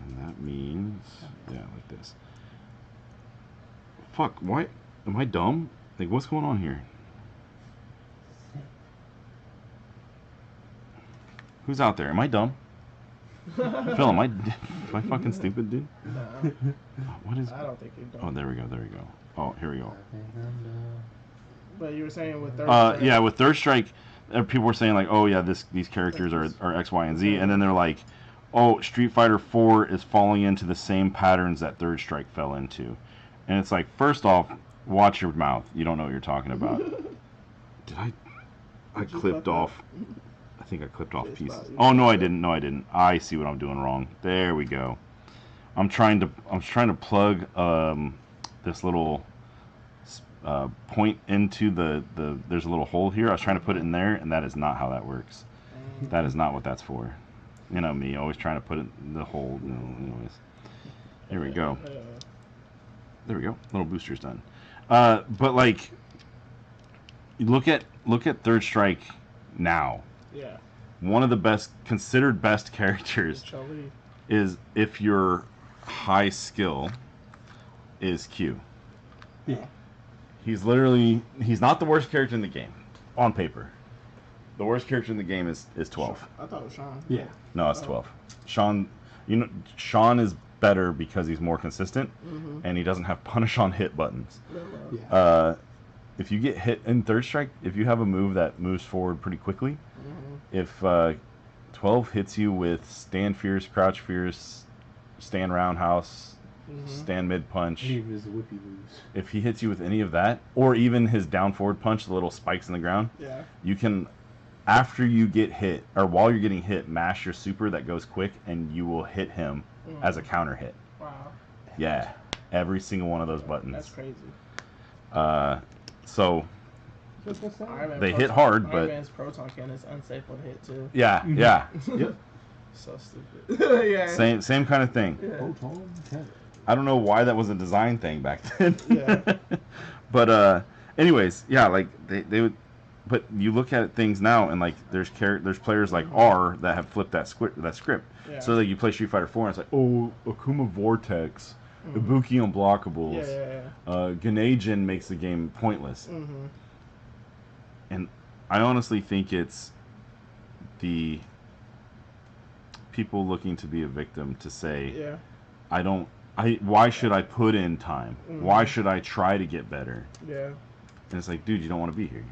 And that means, yeah, like this. Fuck, why? Am I dumb? Like, what's going on here? Who's out there? Am I dumb? Phil, am I fucking stupid, dude? Nah, What is... I don't think you're Oh, done. there we go, there we go. Oh, here we go. But you were saying with third. Yeah, with Third Strike, people were saying like, oh yeah, these characters are X, Y, and Z, and then they're like, oh, Street Fighter 4 is falling into the same patterns that Third Strike fell into, and it's like, first off, watch your mouth. You don't know what you're talking about. Did I Did you clipped fuck up? off. I think I clipped off It's pieces. about you. Oh no, I didn't. No, I didn't. I see what I'm doing wrong. There we go. I'm trying to plug this little point into the there's a little hole here. I was trying to put it in there, and that is not how that works. That is not what that's for. You know me, always trying to put it in the hole. You know, anyways. Here we go. There we go. Little booster's done. But like, look at Third Strike now. Yeah. One of the considered best characters Chun-Li. is, if your high skill is Q. Yeah. He's not the worst character in the game, on paper. The worst character in the game is 12. I thought it was Sean. Yeah. No, it's 12. Sean, Sean is better because he's more consistent, and he doesn't have punish on hit buttons. Yeah. If you get hit in third strike, if you have a move that moves forward pretty quickly, if 12 hits you with stand fierce, crouch fierce, stand roundhouse, stand mid punch, Any of his whippy moves. if he hits you with any of that, or even his down forward punch, the little spikes in the ground, you can, after you get hit, or while you're getting hit, mash your super that goes quick, and you will hit him as a counter hit. Wow. Yeah, every single one of those buttons. That's crazy. So Iron Man they hit Proton- hard, Iron but Man's proton cannon is unsafe on hit too. yeah, yep. So stupid. Yeah. Same kind of thing. Yeah. Photon cannon. I don't know why that was a design thing back then. Yeah. But anyways, yeah, like they would. But you look at things now, and like there's players like R that have flipped that script. Yeah. So like you play Street Fighter 4, and it's like, oh, Akuma Vortex, Ibuki unblockables, Ganajin makes the game pointless. And I honestly think it's the people looking to be a victim to say, why should I put in time? Why should I try to get better? Yeah. And it's like, dude, you don't want to be here.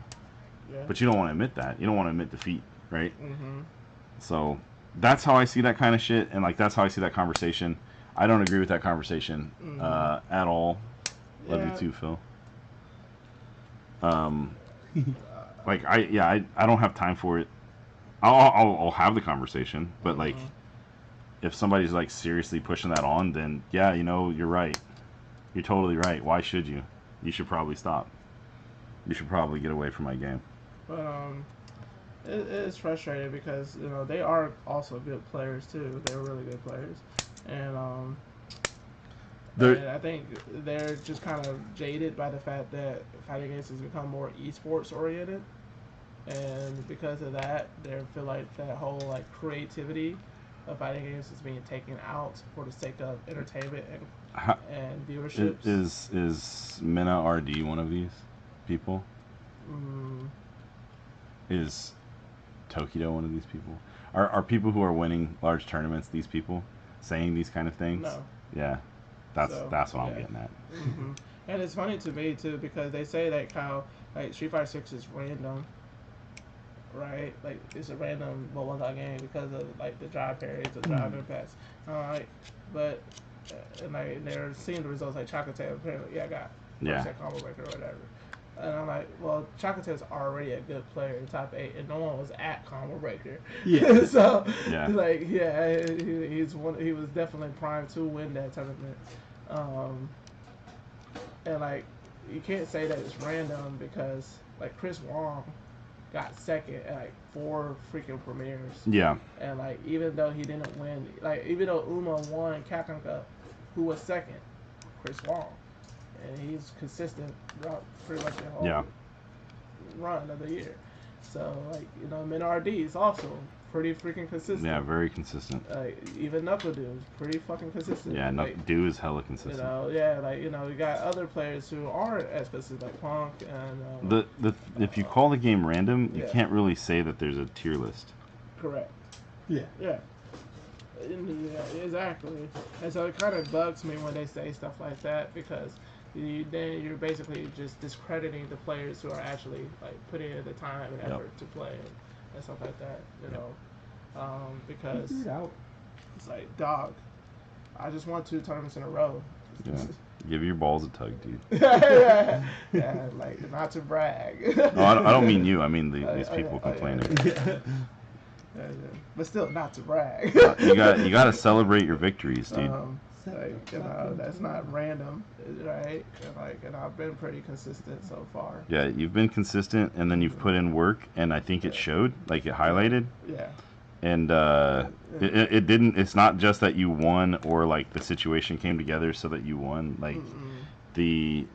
Yeah. But you don't want to admit that. You don't want to admit defeat, right? So that's how I see that kind of shit, and like that's how I see that conversation. I don't agree with that conversation at all. Love you too, Phil. Like I don't have time for it. I'll have the conversation, but like if somebody's like seriously pushing that on, then yeah, you're right. You're totally right. Why should you? You should probably stop. You should probably get away from my game. But it is frustrating because they are also good players too. They're really good players, and I think they're just kind of jaded by the fact that fighting games has become more esports oriented, and because of that, they feel like that whole like creativity of fighting games is being taken out for the sake of entertainment and viewership. Is Mina RD one of these people? Is Tokido one of these people? Are people who are winning large tournaments these people saying these kind of things? No. Yeah, that's what I'm getting at. And it's funny to me too because they say that like Street Fighter 6 is random, right? Like it's a random one-shot game because of like the drive parries, the drive impacts. But and like they're seeing the results like Chocotate apparently got combo breaker or whatever. And I'm like, well, Chocotate's already a good player in top 8, and no one was at combo breaker. Yeah. So like he was definitely primed to win that tournament. And like you can't say that it's random because like Chris Wong got second at like 4 freaking premieres. Yeah. And like even though he didn't win, like even though Uma won Capcom Cup, who was second? Chris Wong. And he's consistent throughout pretty much the whole run of the year. So like Min-RD is also pretty freaking consistent. Yeah, very consistent. Even Knuckle Dude is pretty fucking consistent. Yeah, Dude is hella consistent. We got other players who aren't as consistent like Punk and. If you call the game random, you can't really say that there's a tier list. Correct. Yeah. Yeah. Yeah, exactly. And so it kind of bugs me when they say stuff like that because then you're basically just discrediting the players who are actually like putting in the time and effort to play and stuff like that. Because it's like, dog, I just won 2 tournaments in a row. Yeah. Give your balls a tug, dude. yeah, like not to brag. No, I don't mean you. I mean these people complaining. But still, not to brag. You got to celebrate your victories, dude. That's not random, right? And I've been pretty consistent so far. Yeah, you've been consistent, and then you've put in work, and I think it showed, like it highlighted. Yeah. And it didn't. It's not just that you won, or like the situation came together so that you won. Like the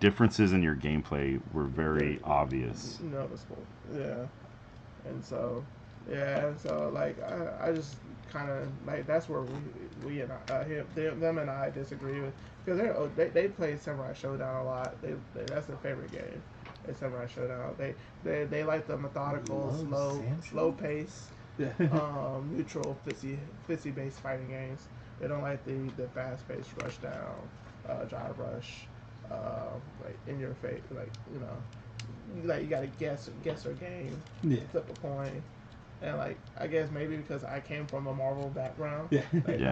differences in your gameplay were very obvious. Noticeable. Yeah. And so. Yeah, so like I just kind of like that's where we and them and I disagree with because they play Samurai Showdown a lot. That's their favorite game. It's Samurai Showdown. They like the methodical, slow pace, neutral, fizzy based fighting games. They don't like the fast paced rush down, drive rush, like in your face, like like you gotta guess or game, flip a coin. And like I guess maybe because I came from a Marvel background, the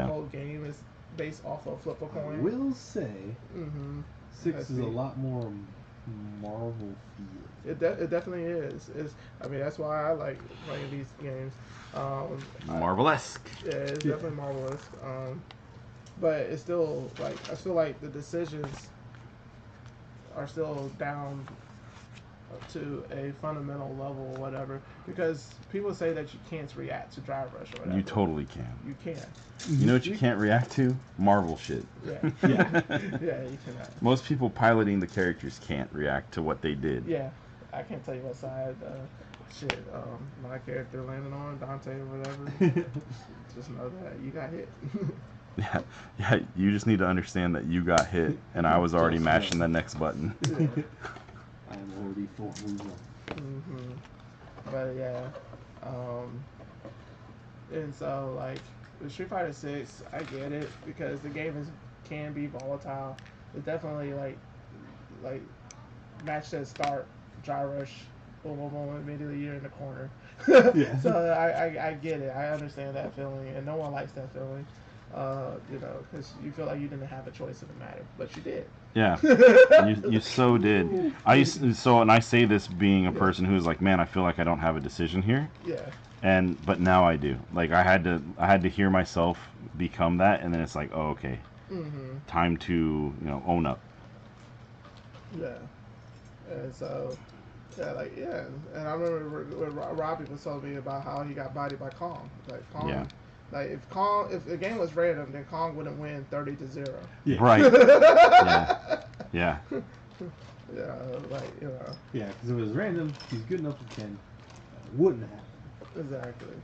whole game is based off of flip a coin. I will say, 6 is a lot more Marvel feel. It definitely is. I mean that's why I like playing these games. Marvelesque. Yeah, it's definitely marvelous. But it's still like I feel like the decisions are still down to a fundamental level or whatever, because people say that you can't react to drive rush or whatever. You totally can. You can. You know what you can't react to? Marvel shit. Yeah. Yeah, you cannot. Most people piloting the characters can't react to what they did. Yeah, I can't tell you what side my character landed on, Dante or whatever. Just know that you got hit. Yeah, you just need to understand that you got hit, and I was already mashing the next button. Yeah. I'm already 4 moves on. But yeah, and so like with Street Fighter 6, I get it because the game can be volatile. It's definitely like match that start, dry rush, boom boom boom, immediately you're in the corner. So I get it. I understand that feeling, and no one likes that feeling. Because you feel like you didn't have a choice in the matter, but you did. Yeah, you so did. And I say this being a person who's like, man, I feel like I don't have a decision here. Yeah. But now I do. Like I had to hear myself become that, and then it's like, oh, okay, time to own up. Yeah. And so, and I remember when Robbie was telling me about how he got bodied by Kong. Like Kong. Yeah. Like if the game was random, then Kong wouldn't win 30-0. Yeah. Right. Yeah. Yeah, Yeah, because if it was random, he's good enough to 10. Wouldn't happen. Exactly.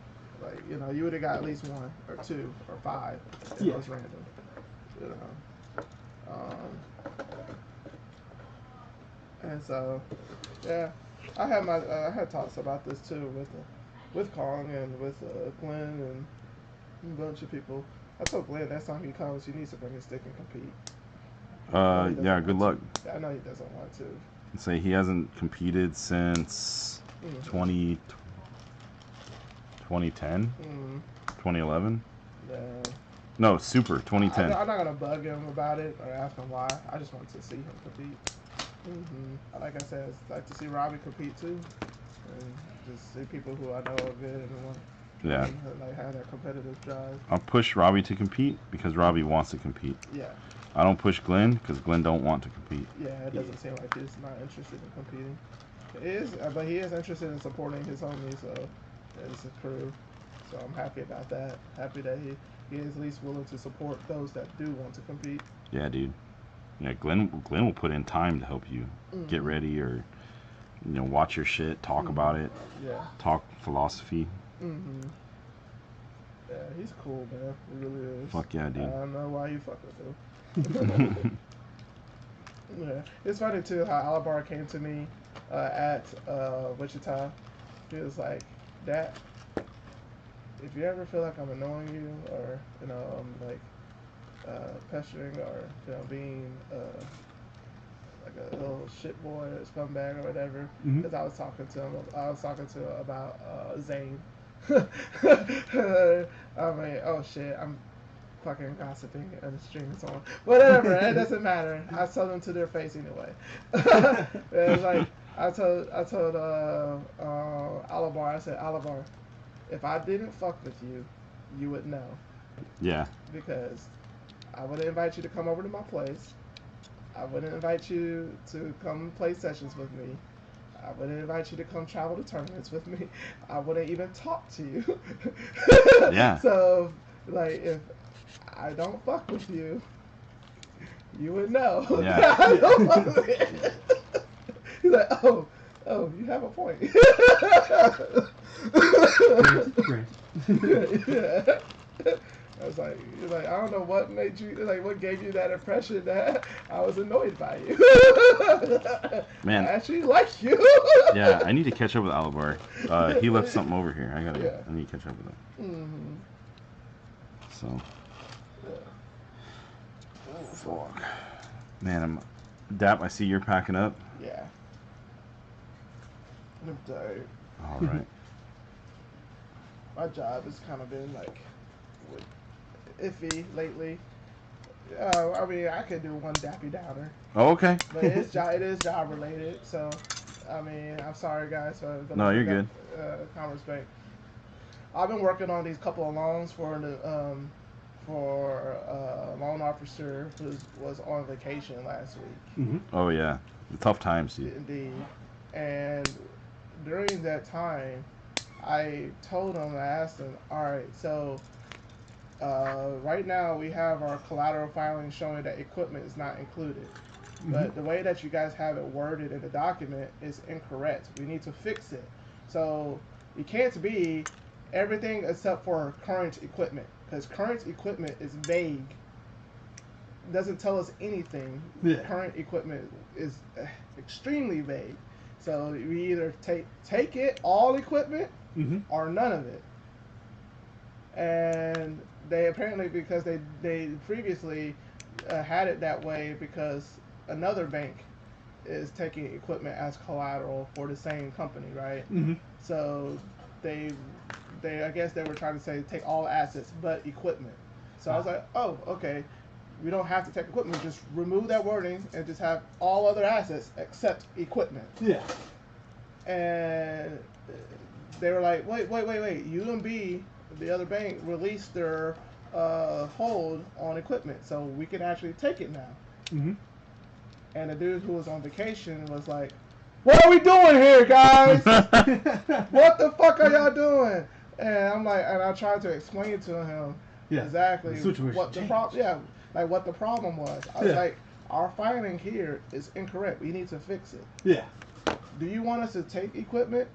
Like you would have got at least 1 or 2 or 5 if it was random. And so, yeah, I had talks about this too with Kong and with Glenn and a bunch of people. I told Glenn next time he comes, he needs to bring his stick and compete. Yeah, good luck. I know he doesn't want to. Say he hasn't competed since 2010, 2011. Yeah. No, Super 2010. I'm not gonna bug him about it or ask him why. I just want to see him compete. Like I said, I like to see Robbie compete too, and just see people who I know are good and want. Yeah. Like have that competitive drive. I'll push Robbie to compete because Robbie wants to compete. Yeah. I don't push Glenn because Glenn don't want to compete. Yeah, it doesn't seem like he's not interested in competing. But he is interested in supporting his homies, so his crew. So I'm happy about that. Happy that he is at least willing to support those that do want to compete. Yeah, dude. Yeah, Glenn will put in time to help you get ready or watch your shit, talk about it. Yeah. Talk philosophy. Yeah, he's cool, man. He really is. Fuck yeah, dude. I don't know why you fuck with him. Yeah, it's funny too how Alabar came to me at Wichita. He was like, "Dad, if you ever feel like I'm annoying you, or I'm like pestering, or being like a little shit boy or scumbag or whatever," because I was talking to him about Zane. I mean, oh shit, I'm fucking gossiping and the stream is on. Whatever, it doesn't matter. I told them to their face anyway. It was like I told Alabar, I said, Alabar, if I didn't fuck with you, you would know. Yeah. Because I wouldn't invite you to come over to my place. I wouldn't invite you to come play sessions with me. I wouldn't invite you to come travel to tournaments with me. I wouldn't even talk to you. Yeah. So, like, if I don't fuck with you, you would know. Yeah. I don't fuck with you. He's like, oh, you have a point. Great. Yeah. you're like, I don't know what made you, like, what gave you that impression that I was annoyed by you. Man. I actually like you. Yeah, I need to catch up with Alabar. He left something over here. I need to catch up with him. Mm-hmm. So. Yeah. Fuck. Man, Dap, I see you're packing up. Yeah. I'm tired. All right. My job has kind of been like iffy lately. I mean, I could do one dappy downer, Oh, okay. but it is job related. So, I mean, I'm sorry guys for the No, you're good. Common respect. I've been working on these couple of loans for a loan officer who was on vacation last week. Mm-hmm. Oh yeah, the tough times, dude. Indeed, and during that time, I told him, I asked him, all right, so right now we have our collateral filing showing that equipment is not included. Mm-hmm. But the way that you guys have it worded in the document is incorrect. We need to fix it. So it can't be everything except for current equipment, because current equipment is vague. It doesn't tell us anything. Yeah. Current equipment is extremely vague. So we either take it, all equipment, Mm-hmm. or none of it. And they apparently, because they previously had it that way because another bank is taking equipment as collateral for the same company, right? Mm-hmm. So they I guess they were trying to say take all assets but equipment. So I was like, oh, okay. We don't have to take equipment. Just remove that wording and just have all other assets except equipment. Yeah. And they were like, wait. UMB, the other bank, released their hold on equipment, so we can actually take it now. Mm-hmm. And the dude who was on vacation was like, what are we doing here, guys? What the fuck are y'all doing? And I'm like, and I tried to explain to him exactly what the problem. Yeah, like what the problem was. I was like, our filing here is incorrect. We need to fix it. Yeah. Do you want us to take equipment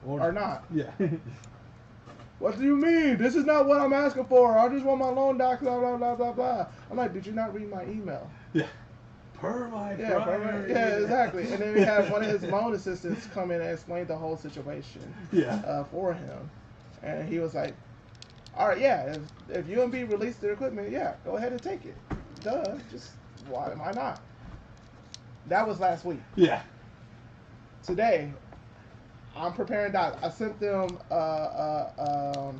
or not? Yeah. What do you mean? This is not what I'm asking for. I just want my loan docs, blah, blah, blah, blah, blah. I'm like, did you not read my email? Yeah. Yeah, exactly. And then we had one of his loan assistants come in and explain the whole situation for him. And he was like, all right, yeah, if UMB released their equipment, yeah, go ahead and take it. Duh, just why not? That was last week. Yeah. Today, I'm preparing docs. I sent them a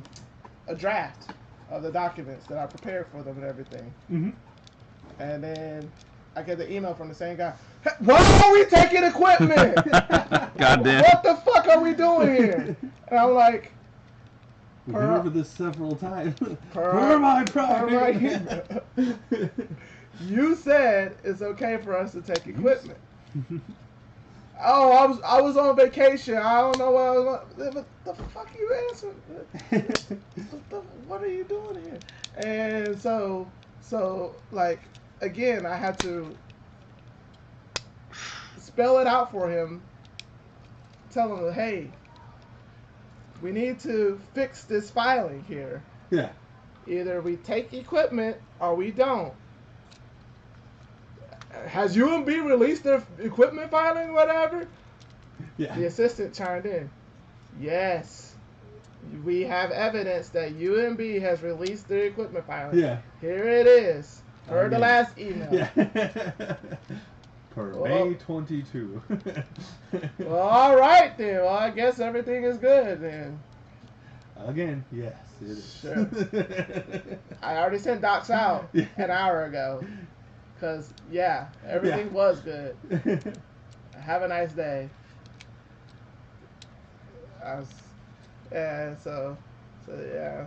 draft of the documents that I prepared for them and everything. Mm-hmm. And then I get the email from the same guy. Hey, why are we taking equipment? Goddamn. What the fuck are we doing here? And I'm like, We've been over this several times. Per my private. You said it's okay for us to take equipment. Oh, I was on vacation. I don't know what I was on. What the fuck you answering? What are you doing here? And so like, again, I had to spell it out for him, tell him, hey, we need to fix this filing here. Yeah. Either we take equipment or we don't. Has UMB released their equipment filing, whatever? Yeah. The assistant chimed in. Yes. We have evidence that UMB has released their equipment filing. Yeah. Here it is. Per the last email. Yeah. Per May 22. Well, all right then. Well, I guess everything is good then. Again, yes, it is. Sure. I already sent docs out an hour ago. Because, yeah, everything was good. Have a nice day. Yeah, so yeah.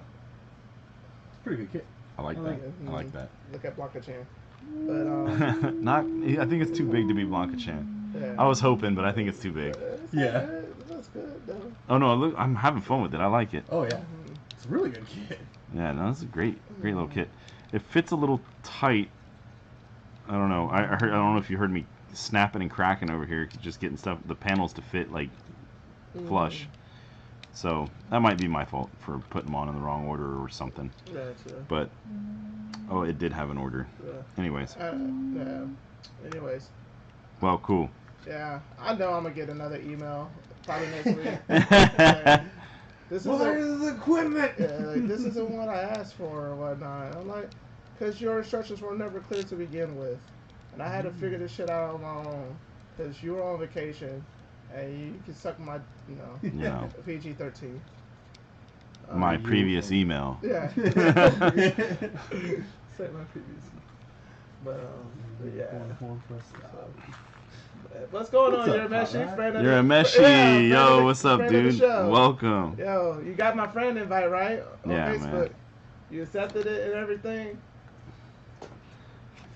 Pretty good kit. I like that. I like that. Look at Blanca Chan. But, Not. I think it's too big to be Blanca Chan. Yeah. I was hoping, but I think it's too big. Yeah. That's good, though. Oh no, look, I'm having fun with it. I like it. Oh yeah, it's a really good kit. Yeah, no, it's a great little kit. It fits a little tight. I don't know. I don't know if you heard me snapping and cracking over here, just getting stuff, the panels to fit like flush. So that might be my fault for putting them on in the wrong order or something. Gotcha. But oh, it did have an order. Yeah. Anyways. Yeah. Anyways. Well, cool. Yeah, I know I'm gonna get another email probably next week. Like, this is equipment? Yeah, like, this isn't what I asked for or whatnot. I'm like, because your instructions were never clear to begin with, and I had to figure this shit out on my own. Because you were on vacation, and you can suck my, Yeah. PG-13. My previous email. Yeah. Say my previous. But yeah. What's going on? You're a Meshi friend. You're a Meshi. Yo, what's up, dude? Welcome. Yo, you got my friend invite, right? On Yeah, Facebook. man. You accepted it and everything?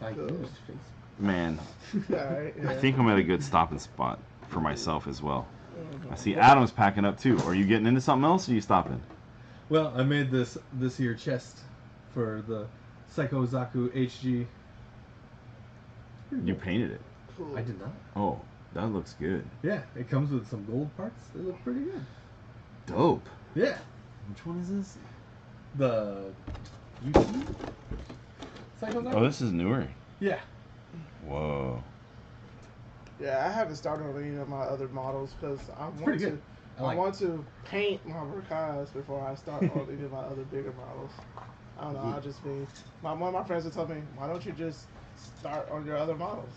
I used Facebook. Man, Alright, yeah. I think I'm at a good stopping spot for myself as well. I see Adam's packing up too. Are you getting into something else or are you stopping? Well, I made this year chest for the Psycho Zaku HG. You painted it. Cool. I did not. Oh, that looks good. Yeah, it comes with some gold parts. They look pretty good. Dope. Yeah. Which one is this? The UT? Psycho Zaku? Oh, this is newer. Yeah. Whoa. Yeah, I haven't started on any of my other models because I want pretty to. good. I want to paint my Mercas before I start on any of my other bigger models. I don't know. I just be one of my friends would tell me, why don't you just start on your other models?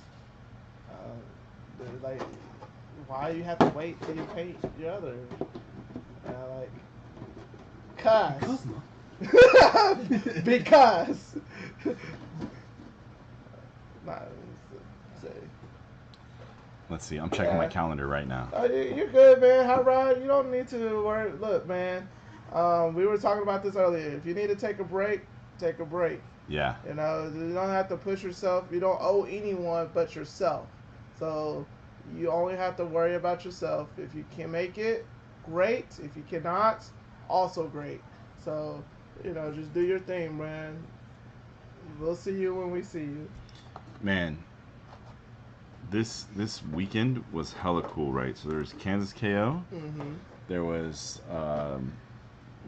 They're like, why you have to wait till you paint your other? And I'm like, Because, because. Not say. Let's see. I'm checking my calendar right now. You're good, man. Hot Rod, you don't need to worry. Look, man. We were talking about this earlier. If you need to take a break, take a break. Yeah. You know, you don't have to push yourself. You don't owe anyone but yourself. So you only have to worry about yourself. If you can make it, great. If you cannot, also great. So, just do your thing, man. We'll see you when we see you. Man, this weekend was hella cool, right? So there's Kansas KO. Mm-hmm. There was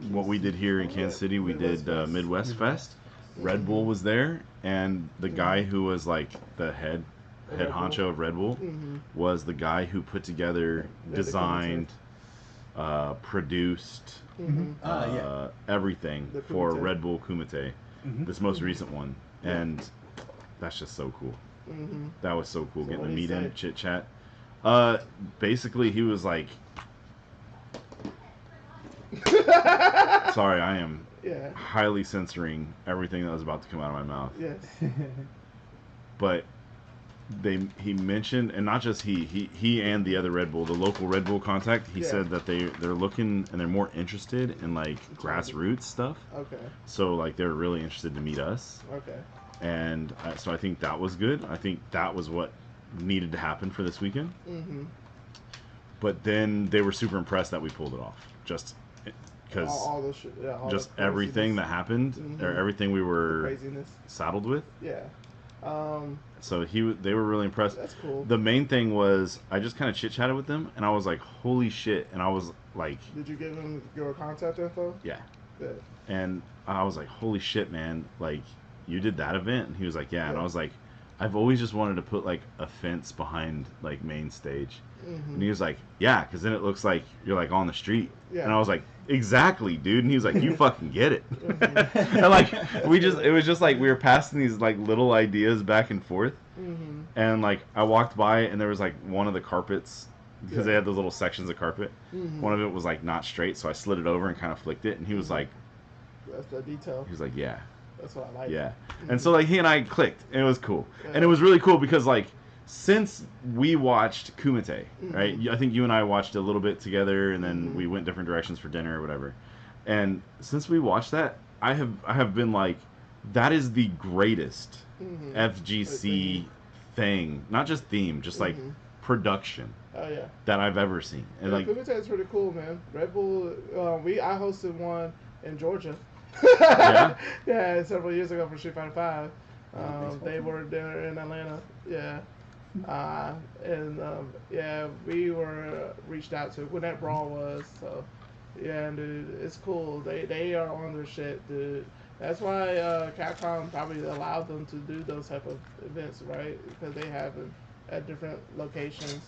what we did here in Kansas City. We did Midwest Fest. Red Bull was there, and the guy who was like the head honcho of Red Bull was the guy who put together, designed, produced everything for Red Bull Kumite, this most recent one, and that's just so cool. That was so cool, getting to meet him, chit chat. Basically he was like, sorry, I am highly censoring everything that was about to come out of my mouth. Yes. But he mentioned, and not just he and the other Red Bull, the local Red Bull contact, he said that they're looking and they're more interested in like grassroots stuff. Okay. So like they're really interested to meet us. Okay. And so I think that was good. I think that was what needed to happen for this weekend. But then they were super impressed that we pulled it off. Just because just everything that happened, or everything we were saddled with. Yeah. So they were really impressed. That's cool. The main thing was I just kind of chit chatted with them, and I was like, "Holy shit!" And I was like, "Did you give them your contact info?" Yeah. Good. And I was like, "Holy shit, man! Like, you did that event?" And he was like, "Yeah." And I was like, "I've always just wanted to put like a fence behind like main stage." And he was like, "Yeah, because then it looks like you're like on the street." And I was like, "Exactly, dude." And he was like, "You fucking get it." And like it was just like we were passing these like little ideas back and forth. And like I walked by and there was like one of the carpets, because they had those little sections of carpet. One of it was like not straight, so I slid it over and kind of flicked it. And he was like, "That's the detail." He was like, "Yeah." That's what I like. Yeah. And so like he and I clicked, and it was cool. And it was really cool because like since we watched Kumite, right? I think you and I watched a little bit together, and then we went different directions for dinner or whatever. And since we watched that, I have been like, that is the greatest FGC thing, not just theme, just like production. Oh yeah. That I've ever seen. And like Kumite is pretty cool, man. Red Bull. I hosted one in Georgia. Yeah, several years ago for Street Fighter 5. They were there in Atlanta. Yeah. We were reached out to when that brawl was. So Yeah, dude, it's cool. They are on their shit, dude. That's why Capcom probably allowed them to do those type of events, right? Because they have them at different locations.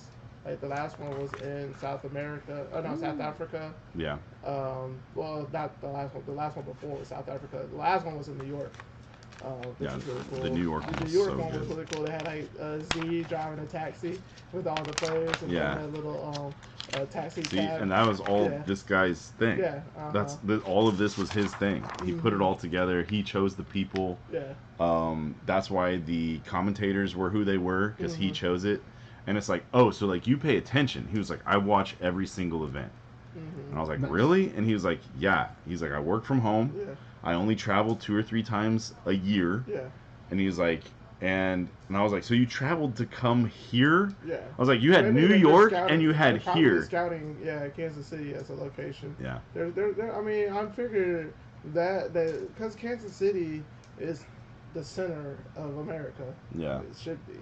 Like the last one was in South America. Oh no, South Africa. Yeah. Well, not the last one. The last one before was South Africa. The last one was in New York. Which Yeah, was really cool. the New York one The was New York so one was good. really cool. They had like Z driving a taxi with all the players and Yeah. that little taxi See, cab. and that was all Yeah. this guy's thing. Yeah, All of this was his thing. He put it all together. He chose the people. Yeah. That's why the commentators were who they were, because he chose it. And it's like, oh, so like you pay attention. He was like, I watch every single event. And I was like, Nice. really? And he was like, yeah. He's like, I work from home. Yeah. I only travel 2 or 3 times a year. Yeah. And he was like, and I was like, so you traveled to come here? Yeah. I was like, you had Maybe New they're York scouting- and you had they're probably here. Scouting, Kansas City as a location. Yeah. I mean, I'm figuring that because Kansas City is the center of America. Yeah. It should be,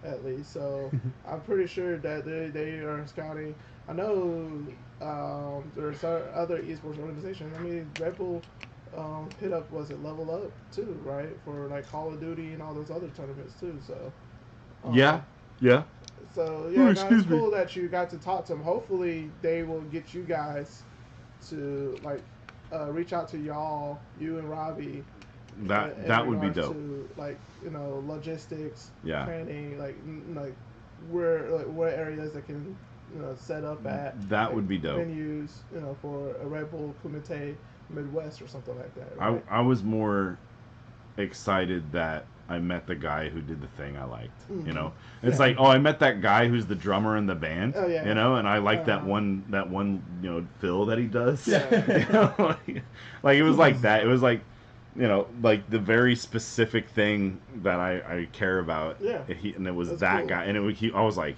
at least. So I'm pretty sure that they are scouting. I know there's other esports organizations. I mean, Red Bull hit up, was it Level Up too, right? For like Call of Duty and all those other tournaments too. So Yeah. Yeah. So Oh, yeah, no, excuse it's me. cool that you got to talk to them. Hopefully, they will get you guys to like reach out to y'all, you and Robbie. in That would be regards dope. To, like, logistics, Yeah. training, like where areas that can set up at. That like, would be dope. Venues, for a Red Bull Kumite Midwest or something like that. I Right? I was more excited that I met the guy who did the thing I liked. You know, it's Yeah. like, oh, I met that guy who's the drummer in the band. Oh, yeah. You know, and I like that Uh-huh. one fill that he does. Yeah. You know, like it was like that. It was like, like the very specific thing that I care about. Yeah. And it was That's that cool. guy, and I was like,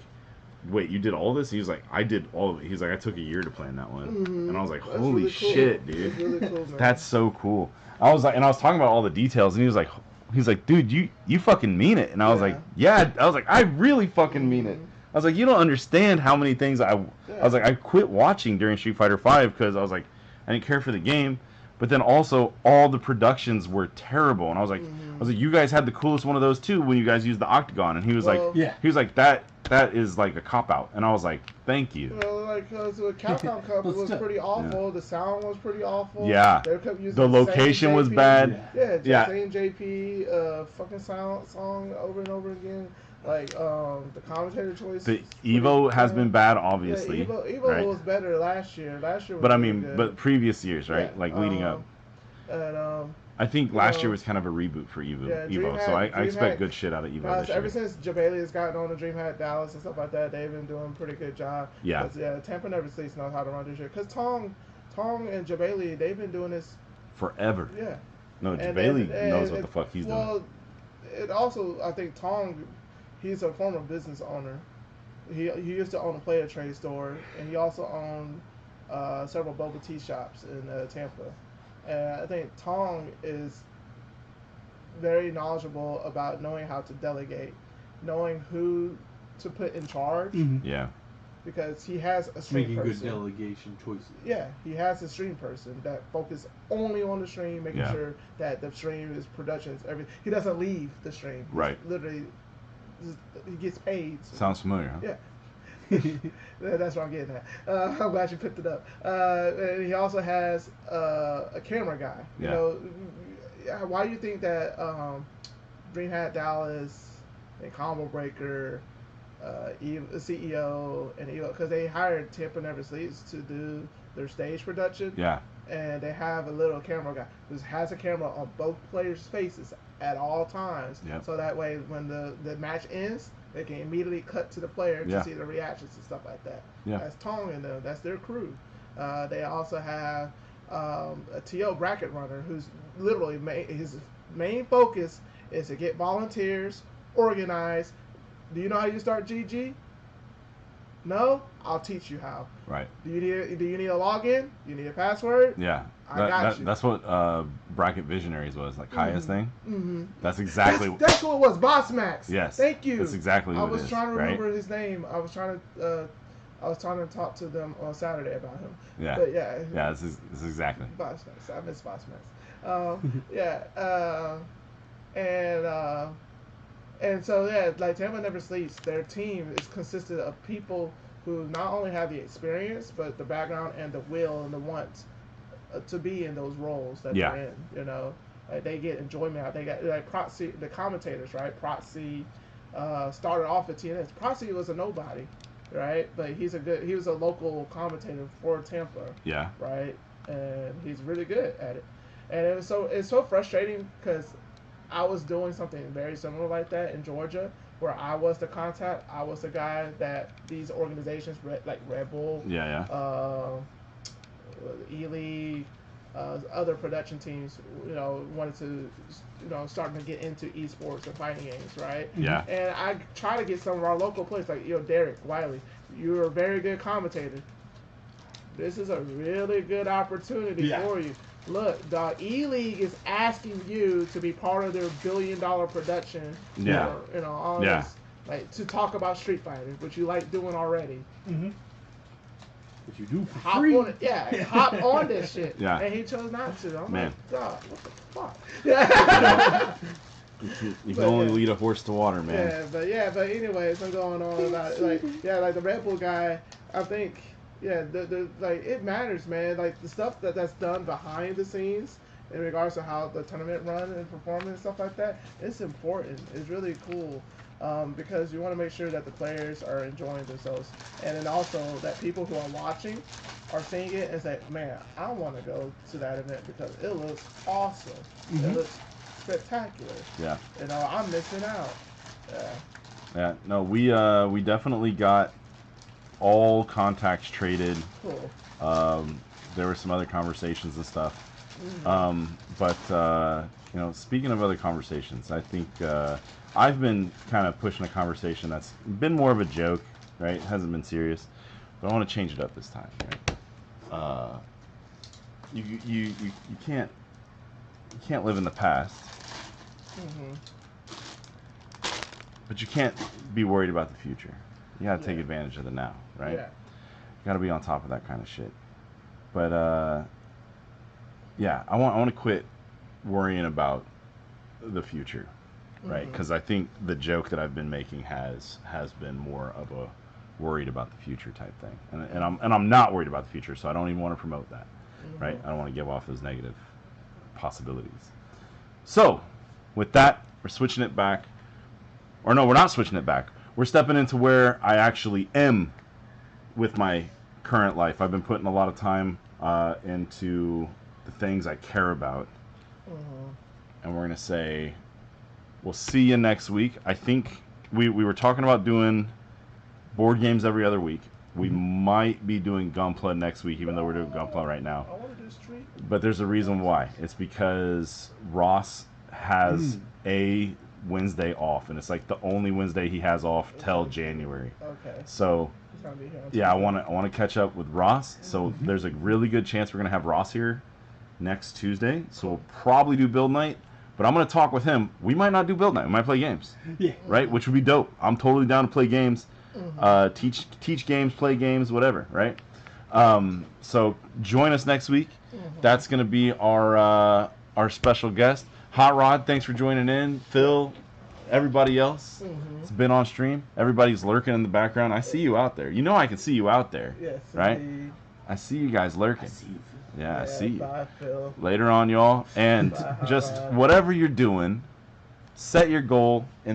wait, you did all this? He was like, I did all of it. He's like, I took a year to plan that one, and I was like, That's holy really cool. shit, dude. That's really cool, man. That's so cool. I was like, and I was talking about all the details, and he was like, dude, you fucking mean it. And I was Yeah. like, yeah. I was like, I really fucking mean it. I was like, you don't understand how many things I was like, I quit watching during Street Fighter V because I was like, I didn't care for the game, but then also all the productions were terrible, and I was like, you guys had the coolest one of those too when you guys used the Octagon, and he was Well- like, Yeah. he was like, that is like a cop out, and I was like, thank you. Well, like, cause the Capcom Cup Let's was do- pretty awful. The sound was pretty awful. Yeah. They kept using The same location was JP. bad. Yeah, Yeah. same JP, fucking song over and over again. Like, the commentator choice. The is pretty Evo has bad. been bad, obviously. Yeah, Evo right? was better last year. Last year was But I really mean, good. but previous years, right? Yeah, Like leading up. And I think last know, year was kind of a reboot for Evo. yeah, Evo. So I DreamHack- expect good shit out of Evo this ever year. since Jabali has gotten on the DreamHack Dallas and stuff like that, they've been doing a pretty good job. Yeah. 'Cause, yeah, Tampa Never Sleeps knows how to run this shit. Because Tong and Jabali, they've been doing this. Forever. Yeah. No, And- Jabali and- knows what and- the fuck he's doing. Well, it also, I think Tong, he's a former business owner. He used to own a player trade store, and he also owned several bubble tea shops in Tampa. And I think Tong is very knowledgeable about knowing how to delegate, knowing who to put in charge, Yeah. because he has a stream Making good person. delegation choices. Yeah, he has a stream person that focus only on the stream, making Yeah. sure that the stream is productions. Everything. He doesn't leave the stream. He's Right. Literally, he gets paid. Sounds familiar, huh? Yeah. That's what I'm getting at. I'm glad you picked it up. And he also has a camera guy. Yeah. You know, why do you think that DreamHack Dallas and Combo Breaker, CEO and Evo, because they hired Tampa Never Sleeps to do their stage production, Yeah. and they have a little camera guy who has a camera on both players' faces at all times, Yep. so that way when the match ends, they can immediately cut to the player to Yeah. see the reactions and stuff like that. Yeah. That's Tong and them. That's their crew. They also have a TO bracket runner who's literally his main focus is to get volunteers, organize. Do you know how you start GG? No? I'll teach you how. Right. Do you need a login? You need a password? Yeah. I got you. That's what Bracket Visionaries was, like Kaya's thing. Mm-hmm. That's exactly. That's who it was. Boss Max. Yes. Thank you. That's exactly I what it was is, trying to right? remember his name. I was trying to I was trying to talk to them on Saturday about him. Yeah. But yeah. Yeah, this is exactly. Boss Mess. I miss Boss Mess. Yeah. And so yeah, like Tampa Never Sleeps. Their team is consisted of people who not only have the experience, but the background and the will and the want to be in those roles that Yeah. they're in. You know, like they get enjoyment out. They got like Proxy, the commentators, right? Proxy started off at TNS. Proxy was a nobody, right? But he was a local commentator for Tampa, Yeah. right? And he's really good at it. And it's so frustrating because I was doing something very similar like that in Georgia, where I was the contact. I was the guy that these organizations, like Red Bull, Yeah. E-League, other production teams, wanted to, starting to get into esports and fighting games, right? Yeah. And I try to get some of our local players, like, Derek Wiley, you're a very good commentator. This is a really good opportunity for you. Look, the E-League is asking you to be part of their $1 billion production. Yeah. All this, like, to talk about Street Fighter, which you like doing already. Mm-hmm. Which you do for Hop free. on it, hop on this shit. Yeah. And he chose not to. I'm Man. like, God, what the fuck? Yeah. You can only lead a horse to water, man. But anyways, I'm going on about it. Like the Red Bull guy, I think, like it matters, man. Like the stuff that's done behind the scenes in regards to how the tournament run and performance and stuff like that, it's important. It's really cool. Because you want to make sure that the players are enjoying themselves, and then also that people who are watching are seeing it and say, "Man, I want to go to that event because it looks awesome. It looks spectacular. Yeah. I'm missing out." Yeah. Yeah. No, we definitely got all contacts traded. Cool. There were some other conversations and stuff. But speaking of other conversations, I think I've been kind of pushing a conversation that's been more of a joke, right? It hasn't been serious, but I want to change it up this time. Right? You can't live in the past, but you can't be worried about the future. You got to take advantage of the now, right? Yeah. You got to be on top of that kind of shit. But I want to quit worrying about the future, right? Because I think the joke that I've been making has been more of a worried about the future type thing, and I'm not worried about the future, so I don't even want to promote that, right? I don't want to give off those negative possibilities. So, with that, we're switching it back, or no, we're not switching it back. We're stepping into where I actually am with my current life. I've been putting a lot of time into the things I care about. And we're going to say, we'll see you next week. I think we were talking about doing board games every other week. We might be doing Gunpla next week, even though we're doing Gunpla right now. I want to do Street. But there's a reason why. It's because Ross has a Wednesday off, and it's like the only Wednesday he has off till January. Okay. So He's gonna be here on yeah, I Tuesday. want to catch up with Ross. So there's a really good chance we're gonna have Ross here next Tuesday. So we'll probably do build night, but I'm gonna talk with him. We might not do build night. We might play games. Yeah. Right, which would be dope. I'm totally down to play games, teach games, play games, whatever. Right. So join us next week. That's gonna be our special guest, Hot Rod. Thanks for joining in, Phil. Everybody else has been on stream. Everybody's lurking in the background. I see you out there. You know I can see you out there. Yes. Right? Indeed. I see you guys lurking. I see you. Yeah, I see you. Bye, Phil. Later on, y'all. And Bye, just Hot Rod. whatever you're doing, set your goal and